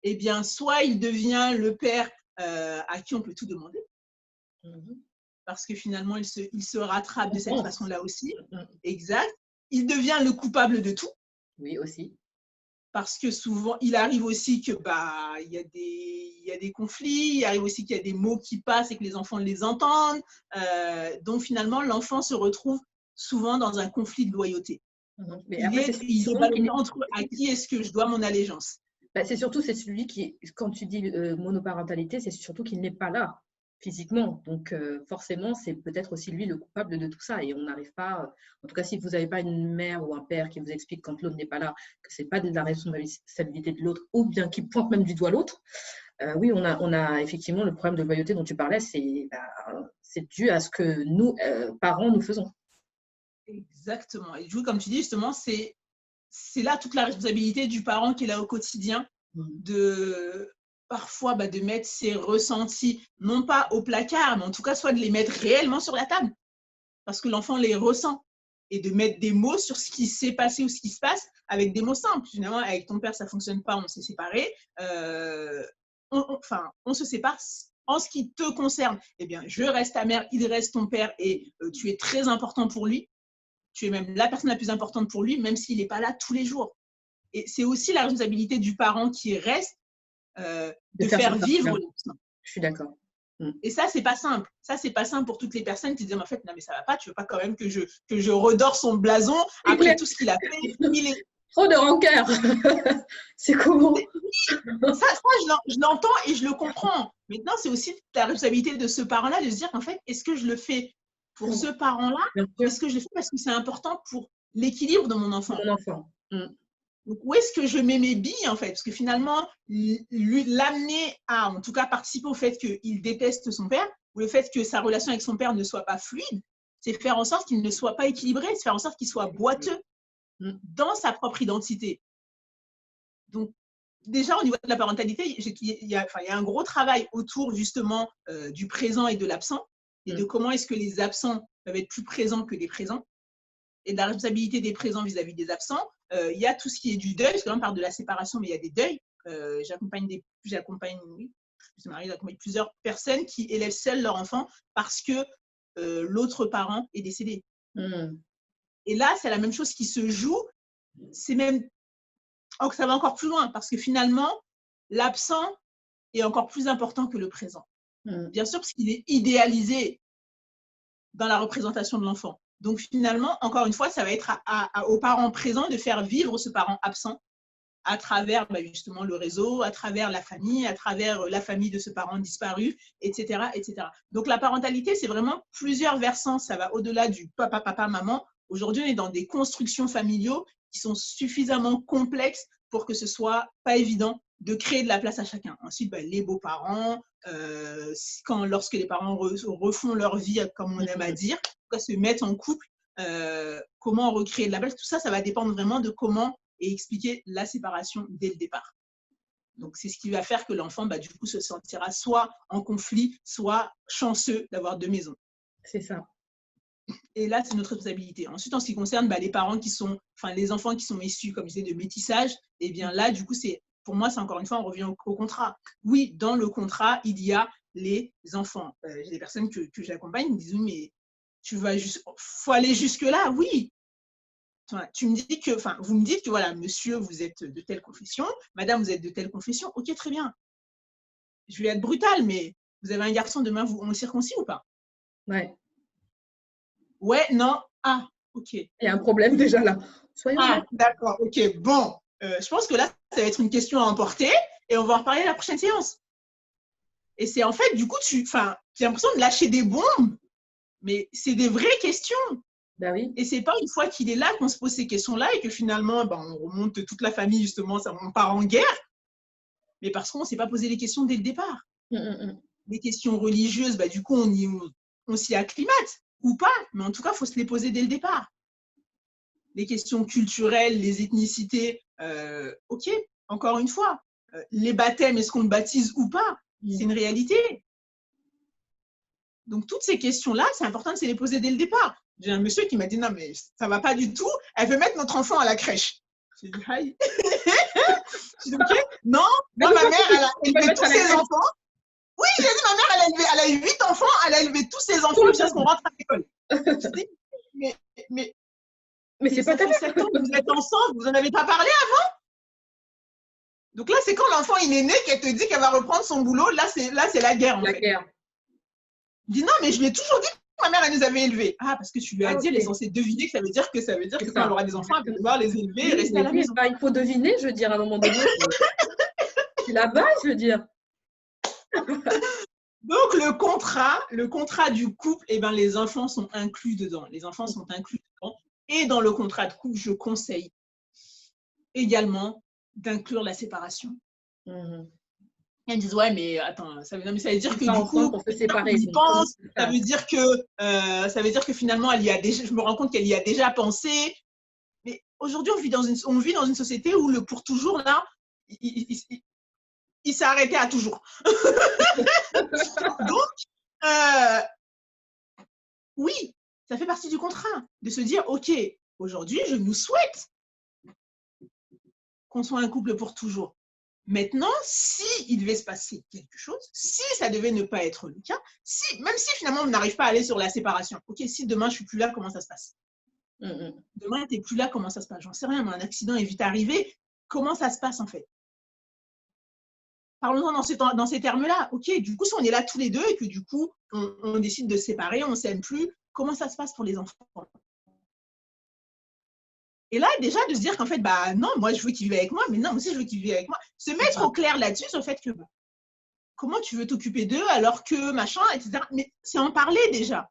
eh bien, soit il devient le père à qui on peut tout demander, parce que finalement, il se rattrape de cette façon-là aussi. Exact. il devient le coupable de tout. Oui, aussi. Parce que souvent, il arrive aussi que il y a des conflits, il arrive aussi qu'il y a des mots qui passent et que les enfants les entendent. Donc finalement, l'enfant se retrouve souvent dans un conflit de loyauté. Mais Il après, est ballonné entre à qui est-ce que je dois mon allégeance. C'est surtout, c'est celui qui, quand tu dis monoparentalité, c'est surtout qu'il n'est pas là physiquement. Donc, forcément, c'est peut-être aussi lui le coupable de tout ça. Et on n'arrive pas, en tout cas, si vous n'avez pas une mère ou un père qui vous explique quand l'autre n'est pas là, que ce n'est pas de la responsabilité de l'autre, ou bien qui pointe même du doigt l'autre, oui, on a effectivement le problème de loyauté dont tu parlais, c'est dû à ce que nous, parents, nous faisons. Exactement. Et du coup, comme tu dis, justement, c'est là toute la responsabilité du parent qui est là au quotidien, de parfois de mettre ses ressentis, non pas au placard, mais en tout cas, soit de les mettre réellement sur la table, parce que l'enfant les ressent, et de mettre des mots sur ce qui s'est passé ou ce qui se passe avec des mots simples. Finalement, avec ton père, ça ne fonctionne pas, on s'est séparés. On se sépare. En ce qui te concerne, eh bien, je reste ta mère, il reste ton père, et tu es très important pour lui. Tu es même la personne la plus importante pour lui, même s'il n'est pas là tous les jours. Et c'est aussi la responsabilité du parent qui reste de faire vivre l'enfant. Je suis d'accord. Et ça, c'est pas simple. Ça, c'est pas simple pour toutes les personnes qui disent, en fait, non, mais ça va pas, tu veux pas quand même que je redore son blason après tout ce qu'il a fait. Trop de rancœur. C'est comment? Ça, je l'entends et je le comprends. Maintenant, c'est aussi la responsabilité de ce parent-là de se dire, en fait, est-ce que je le fais pour ce parent-là? Est-ce que je le fais parce que c'est important pour l'équilibre de mon enfant? Donc, où est-ce que je mets mes billes, en fait? Parce que finalement, l'amener à, en tout cas, participer au fait qu'il déteste son père, ou le fait que sa relation avec son père ne soit pas fluide, c'est faire en sorte qu'il ne soit pas équilibré, c'est faire en sorte qu'il soit boiteux dans sa propre identité. Donc, déjà, au niveau de la parentalité, il y a un gros travail autour, justement, du présent et de l'absent, et de comment est-ce que les absents peuvent être plus présents que les présents, et de la responsabilité des présents vis-à-vis des absents. Il y a tout ce qui est du deuil, parce que là, on parle de la séparation, mais il y a des deuils. J'accompagne plusieurs personnes qui élèvent seules leur enfant parce que l'autre parent est décédé. Et là, c'est la même chose qui se joue. C'est même, ça va encore plus loin, parce que finalement, l'absent est encore plus important que le présent. Bien sûr, parce qu'il est idéalisé dans la représentation de l'enfant. Donc finalement, encore une fois, ça va être aux parents présents de faire vivre ce parent absent à travers justement le réseau, à travers la famille de ce parent disparu, etc., etc. Donc la parentalité, c'est vraiment plusieurs versants. Ça va au-delà du papa, maman. Aujourd'hui, on est dans des constructions familiaux qui sont suffisamment complexes pour que ce soit pas évident de créer de la place à chacun. Ensuite, les beaux-parents, lorsque les parents refont leur vie, comme on aime à dire, se mettent en couple, comment recréer de la place, tout ça, ça va dépendre vraiment de comment et expliquer la séparation dès le départ. Donc, c'est ce qui va faire que l'enfant, du coup, se sentira soit en conflit, soit chanceux d'avoir deux maisons. C'est ça. Et là, c'est notre responsabilité. Ensuite, en ce qui concerne les parents les enfants qui sont issus, comme je disais, de métissage, eh bien là, du coup, pour moi, c'est encore une fois, on revient au contrat. Oui, dans le contrat, il y a les enfants. J'ai des personnes que j'accompagne, ils me disent, oui, mais faut aller jusque-là, oui. Vous me dites que voilà, monsieur, vous êtes de telle confession, madame, vous êtes de telle confession, ok, très bien. Je vais être brutale, mais vous avez un garçon, demain, on le circoncis ou pas? Ouais, non, ok. Il y a un problème déjà là. Soyons d'accord, ok, bon. Je pense que là, ça va être une question à emporter et on va en reparler à la prochaine séance. Et c'est en fait, du coup, j'ai l'impression de lâcher des bombes, mais c'est des vraies questions. Oui. Et c'est pas une fois qu'il est là qu'on se pose ces questions-là et que finalement, on remonte toute la famille, justement, on part en guerre, mais parce qu'on ne s'est pas posé les questions dès le départ. Les questions religieuses, du coup, on s'y acclimate ou pas, mais en tout cas, il faut se les poser dès le départ. Les questions culturelles, les ethnicités, ok, encore une fois, les baptêmes, est-ce qu'on le baptise ou pas? C'est une réalité. Donc, toutes ces questions-là, c'est important de se les poser dès le départ. J'ai un monsieur qui m'a dit, non, mais ça ne va pas du tout, elle veut mettre notre enfant à la crèche. J'ai dit, aïe. J'ai dit, ok, non, moi, ma mère, elle a élevé tous ses enfants. Oui, j'ai dit, ma mère, elle a eu 8 enfants, elle a élevé tous ses enfants jusqu'à ce qu'on rentre à l'école. Je dis, mais Mais c'est pas ça fait 7 ans que vous êtes ensemble, vous n'en avez pas parlé avant? Donc là, c'est quand l'enfant il est né qu'elle te dit qu'elle va reprendre son boulot. Là, c'est la guerre, en fait. guerre. Dis non, mais je lui ai toujours dit que ma mère, elle nous avait élevés. Ah, parce que tu lui as dit, Ok. elle est censée deviner que ça veut dire que quand elle aura des enfants, elle va devoir les élever et Oui, rester à la maison. il faut deviner, je veux dire, à un moment donné. C'est la base, je veux dire. Donc, le contrat du couple, eh ben, les enfants sont inclus dedans. Les enfants sont inclus dedans. Et dans le contrat de couple, je conseille également d'inclure la séparation. Elles me disent, ouais, mais attends, ça veut dire que du coup, on peut séparer. on y pense, ça veut dire que finalement, je me rends compte qu'elle y a déjà pensé. Mais aujourd'hui, on vit dans une société où le pour toujours, là, il s'est arrêté à toujours. Donc, oui, ça fait partie du contrat, de se dire, OK, aujourd'hui, je nous souhaite qu'on soit un couple pour toujours. Maintenant, si il devait se passer quelque chose, si ça devait ne pas être le cas, même si finalement on n'arrive pas à aller sur la séparation, ok, si demain je suis plus là, comment ça se passe? Demain, tu n'es plus là, comment ça se passe? J'en sais rien, mais un accident est vite arrivé, comment ça se passe en fait? Parlons-en dans ces termes-là. Ok, du coup, si on est là tous les deux et que du coup, on décide de se séparer, on ne s'aime plus, comment ça se passe pour les enfants? Et là, déjà, de se dire qu'en fait, bah non, moi, je veux qu'il vive avec moi, mais non, moi aussi, je veux qu'il vive avec moi. Se mettre au clair là-dessus, sur le fait que bah, comment tu veux t'occuper d'eux alors que machin, etc. Mais c'est en parler déjà.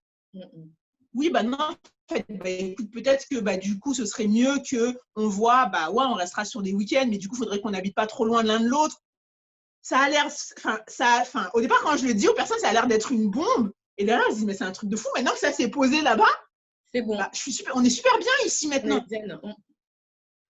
Oui, bah non, en fait, bah, écoute, peut-être que bah, du coup, ce serait mieux qu'on voit, bah ouais, on restera sur des week-ends, mais du coup, il faudrait qu'on n'habite pas trop loin de l'un de l'autre. Ça a l'air, au départ, quand je le dis aux personnes, ça a l'air d'être une bombe. Et derrière, je dis, mais c'est un truc de fou. Maintenant que ça s'est posé là-bas, c'est bon. Bah, on est super bien ici maintenant.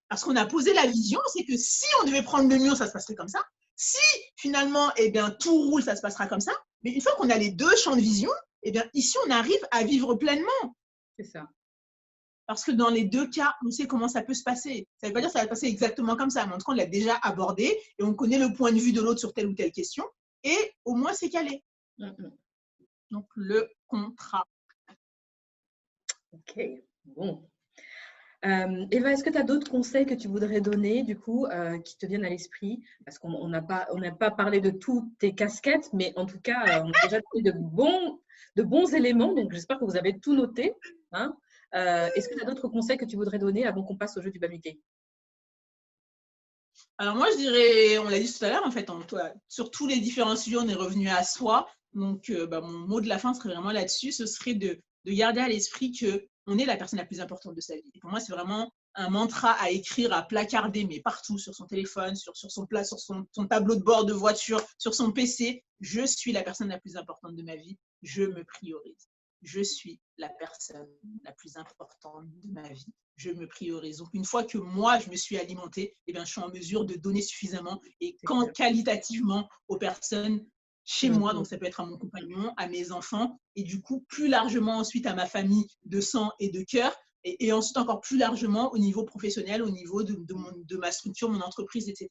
Parce qu'on a posé la vision, c'est que si on devait prendre le mur, ça se passerait comme ça. Si finalement, eh bien, tout roule, ça se passera comme ça. Mais une fois qu'on a les deux champs de vision, eh bien, ici, on arrive à vivre pleinement. C'est ça. Parce que dans les deux cas, on sait comment ça peut se passer. Ça ne veut pas dire que ça va se passer exactement comme ça, mais en tout cas, on l'a déjà abordé et on connaît le point de vue de l'autre sur telle ou telle question. Et au moins, c'est calé. Donc, le contrat. Ok, bon. Eva, est-ce que tu as d'autres conseils que tu voudrais donner, du coup, qui te viennent à l'esprit? Parce qu'on n'a pas parlé de toutes tes casquettes, mais en tout cas, on a déjà parlé de bons éléments, donc j'espère que vous avez tout noté. Hein. Est-ce que tu as d'autres conseils que tu voudrais donner avant qu'on passe au jeu du Bamiké? Alors moi, je dirais, on l'a dit tout à l'heure, en fait, sur tous les différents sujets, on est revenu à soi. Donc, bah, mon mot de la fin serait vraiment là-dessus. Ce serait de garder à l'esprit qu'on est la personne la plus importante de sa vie. Et pour moi, c'est vraiment un mantra à écrire, à placarder, mais partout, sur son téléphone, sur son tableau de bord de voiture, sur son PC. Je suis la personne la plus importante de ma vie. Je me priorise. Je suis la personne la plus importante de ma vie. Je me priorise. Donc, une fois que moi, je me suis alimentée, eh bien, je suis en mesure de donner suffisamment et qualitativement aux personnes chez moi. Donc, ça peut être à mon compagnon, à mes enfants et du coup, plus largement ensuite à ma famille de sang et de cœur et ensuite encore plus largement au niveau professionnel, au niveau de ma structure, mon entreprise, etc.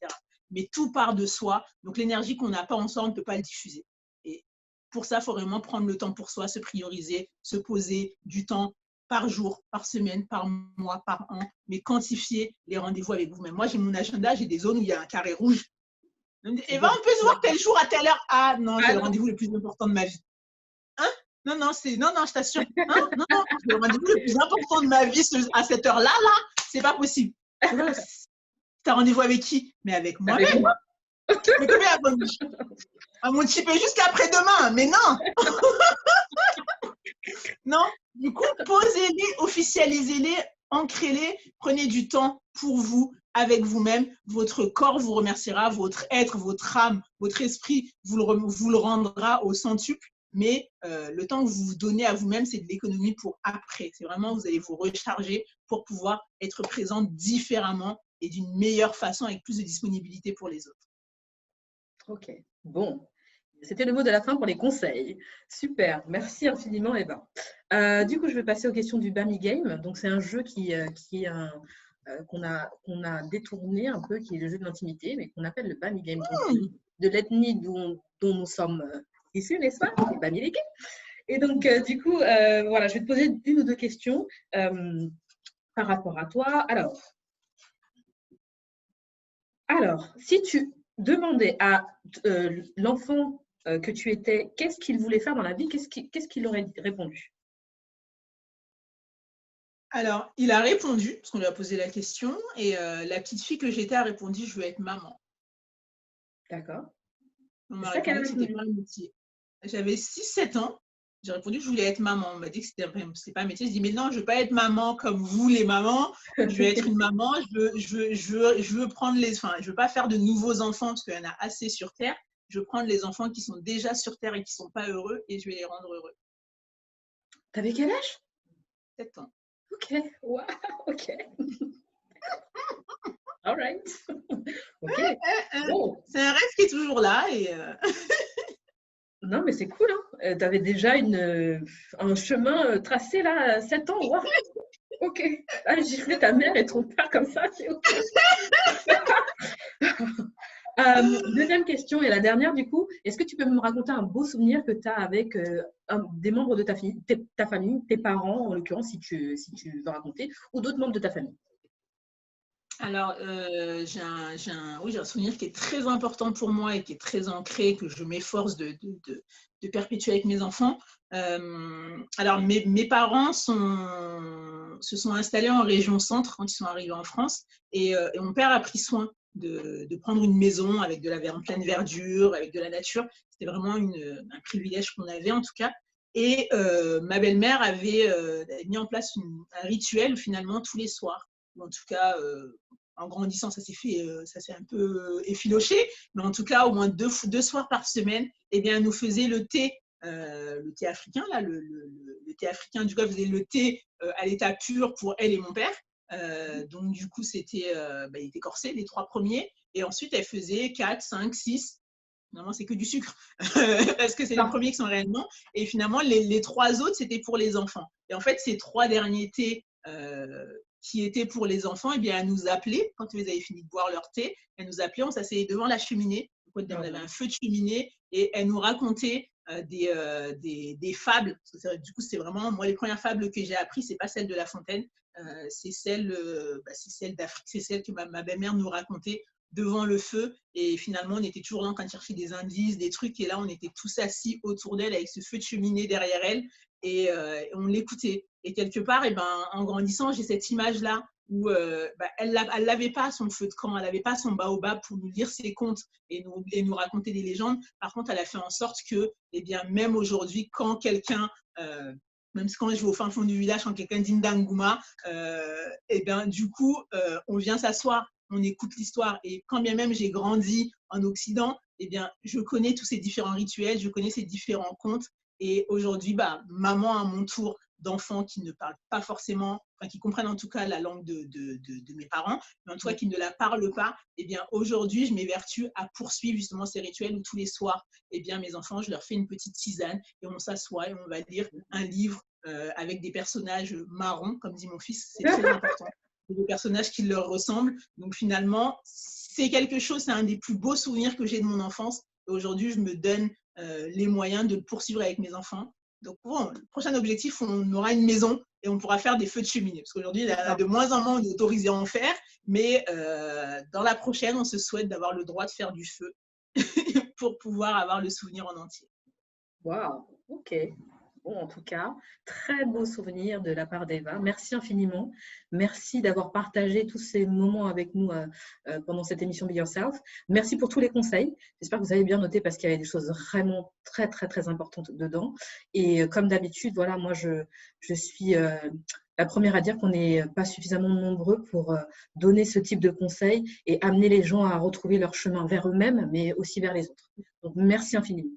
Mais tout part de soi. Donc, l'énergie qu'on n'a pas ensemble, on ne peut pas le diffuser. Et pour ça, il faut vraiment prendre le temps pour soi, se prioriser, se poser du temps par jour, par semaine, par mois, par an, mais quantifier les rendez-vous avec vous-même. Moi, j'ai mon agenda, j'ai des zones où il y a un carré rouge. Eva, on peut se voir tel jour à telle heure. Ah non, c'est le rendez-vous le plus important de ma vie. Hein? Non, je t'assure. Hein? Non, c'est le rendez-vous le plus important de ma vie à cette heure-là, c'est pas possible. T'as rendez-vous avec qui? Mais avec moi-même. Mais combien à mon type jusqu'à après-demain, mais non. Non, du coup, posez-les, officialisez-les, ancrez-les, prenez du temps pour vous, avec vous-même. Votre corps vous remerciera, votre être, votre âme, votre esprit vous le rendra au centuple. Mais le temps que vous vous donnez à vous-même, c'est de l'économie pour après. C'est vraiment, vous allez vous recharger pour pouvoir être présent différemment et d'une meilleure façon, avec plus de disponibilité pour les autres. Ok, bon. C'était le mot de la fin pour les conseils. Super, merci infiniment Eva. Du coup, je vais passer aux questions du Bami Game. Donc, c'est un jeu qu'on a détourné un peu, qui est le jeu de l'intimité, mais qu'on appelle le Bami Game, de l'ethnie dont nous sommes issus, n'est-ce pas? Les Bamilékés. Et donc, du coup, voilà, je vais te poser une ou deux questions. par rapport à toi. Alors, si tu demandais à l'enfant que tu étais, qu'est-ce qu'il voulait faire dans la vie, qu'est-ce qu'il aurait répondu? Alors, il a répondu, parce qu'on lui a posé la question, et la petite fille que j'étais a répondu: «Je veux être maman». D'accord. On C'est m'a ça qu'elle a répondu que c'était répondu. pas un métier. J'avais 6, 7 ans, j'ai répondu que je voulais être maman. On m'a dit que c'était pas un métier. Je dis: «Mais non, je veux pas être maman comme vous les mamans, je veux être une maman, je veux prendre les enfin, je veux pas faire de nouveaux enfants parce qu'il y en a assez sur terre. Je veux prendre les enfants qui sont déjà sur terre et qui sont pas heureux et je vais les rendre heureux». T'avais quel âge? 7 ans. Ok, wow, ok, all right. Ok, bon. C'est un rêve qui est toujours là et Non, mais c'est cool, hein. Tu avais déjà un chemin tracé là, à 7 ans. Waouh, ok. Ah, gifler ta mère et ton père comme ça, c'est ok. Deuxième question et la dernière du coup, est-ce que tu peux me raconter un beau souvenir que tu as avec des membres de ta famille, tes parents en l'occurrence si tu veux raconter, ou d'autres membres de ta famille? alors, oui, j'ai un souvenir qui est très important pour moi et qui est très ancré, que je m'efforce de perpétuer avec mes enfants. Alors, mes parents se sont installés en région centre quand ils sont arrivés en France et mon père a pris soin de prendre une maison avec en pleine verdure, avec de la nature. C'était vraiment un privilège qu'on avait en tout cas. Et ma belle-mère avait mis en place un rituel où finalement tous les soirs, ou en tout cas en grandissant, ça s'est un peu effiloché, mais en tout cas, au moins deux soirs par semaine, eh bien, elle nous faisait le thé africain, là, le thé africain, du coup, elle faisait le thé à l'état pur pour elle et mon père. Donc, du coup, il était corsé, les 3 premiers. Et ensuite, elle faisait 4, 5, 6. Finalement, c'est que du sucre, parce que c'est les Ah, premiers qui sont réellement. Et finalement, les 3 autres, c'était pour les enfants. Et en fait, ces 3 derniers thés qui étaient pour les enfants, eh bien, elle nous appelait, quand ils avaient fini de boire leur thé, elle nous appelait, on s'asseyait devant la cheminée, on avait un feu de cheminée, et elle nous racontait des fables. Du coup, c'est vraiment, moi, les premières fables que j'ai apprises, c'est pas celle de La Fontaine, c'est celle d'Afrique, c'est celle que ma belle-mère nous racontait devant le feu. Et finalement, on était toujours là en train de chercher des indices, des trucs. Et là, on était tous assis autour d'elle avec ce feu de cheminée derrière elle. Et on l'écoutait. Et quelque part, en grandissant, j'ai cette image-là où elle n'avait pas son feu de camp, elle n'avait pas son baobab pour nous lire ses contes et nous raconter des légendes. Par contre, elle a fait en sorte que, eh bien, même aujourd'hui, quand quelqu'un, même quand je vais au fin fond du village, quand quelqu'un dit Ndanguma, et bien, du coup, on vient s'asseoir, on écoute l'histoire. Et quand bien même j'ai grandi en Occident, eh bien, je connais tous ces différents rituels, je connais ces différents contes. Et aujourd'hui, maman à mon tour d'enfants qui ne parlent pas forcément, enfin qui comprennent en tout cas la langue de mes parents, mais en tout cas qui ne la parlent pas, eh bien aujourd'hui, je m'évertue à poursuivre justement ces rituels où tous les soirs, eh bien mes enfants, je leur fais une petite tisane et on s'assoit et on va lire un livre avec des personnages marrons, comme dit mon fils, c'est très important, des personnages qui leur ressemblent. Donc finalement, c'est quelque chose, c'est un des plus beaux souvenirs que j'ai de mon enfance. Et aujourd'hui, je me donne les moyens de le poursuivre avec mes enfants. Donc, bon, le prochain objectif, on aura une maison et on pourra faire des feux de cheminée. Parce qu'aujourd'hui, de moins en moins, on est autorisé à en faire. Mais dans la prochaine, on se souhaite d'avoir le droit de faire du feu pour pouvoir avoir le souvenir en entier. waouh, ok. Bon, en tout cas, très beau souvenir de la part d'Eva. Merci infiniment. Merci d'avoir partagé tous ces moments avec nous pendant cette émission Be Yourself. Merci pour tous les conseils. J'espère que vous avez bien noté parce qu'il y avait des choses vraiment très, très, très importantes dedans. Et comme d'habitude, voilà, moi, je suis la première à dire qu'on n'est pas suffisamment nombreux pour donner ce type de conseils et amener les gens à retrouver leur chemin vers eux-mêmes, mais aussi vers les autres. Donc, merci infiniment.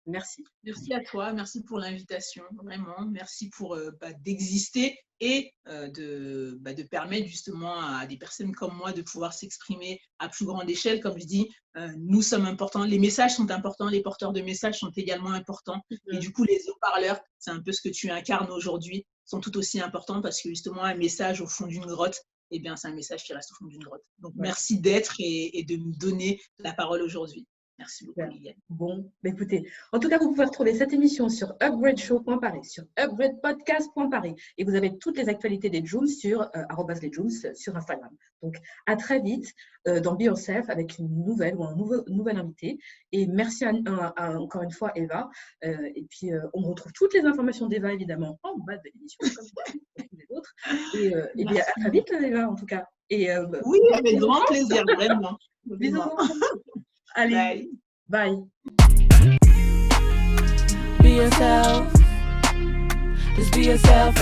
Merci. Merci à toi, merci pour l'invitation, vraiment. Merci pour d'exister et de permettre justement à des personnes comme moi de pouvoir s'exprimer à plus grande échelle. Comme je dis, nous sommes importants, les messages sont importants, les porteurs de messages sont également importants. Et du coup, les haut-parleurs, c'est un peu ce que tu incarnes aujourd'hui, sont tout aussi importants parce que justement, un message au fond d'une grotte, eh bien, c'est un message qui reste au fond d'une grotte. Donc, merci d'être et de nous donner la parole aujourd'hui. Merci beaucoup, Liliane. Bon, écoutez, en tout cas, vous pouvez retrouver cette émission sur upgradeshow.paris, sur upgradepodcast.paris et vous avez toutes les actualités des Jooms sur @lesjooms sur Instagram. Donc, à très vite dans Be Yourself avec une nouvelle ou un nouvel invité. Et merci encore une fois, Eva. Et puis, on retrouve toutes les informations d'Eva, évidemment, en bas de l'émission, comme tous les autres. Et bien, à très vite, Eva, en tout cas. Et, oui, avec grand plaisir, vraiment. Bisous. Allez, bye. Be yourself. Just be yourself.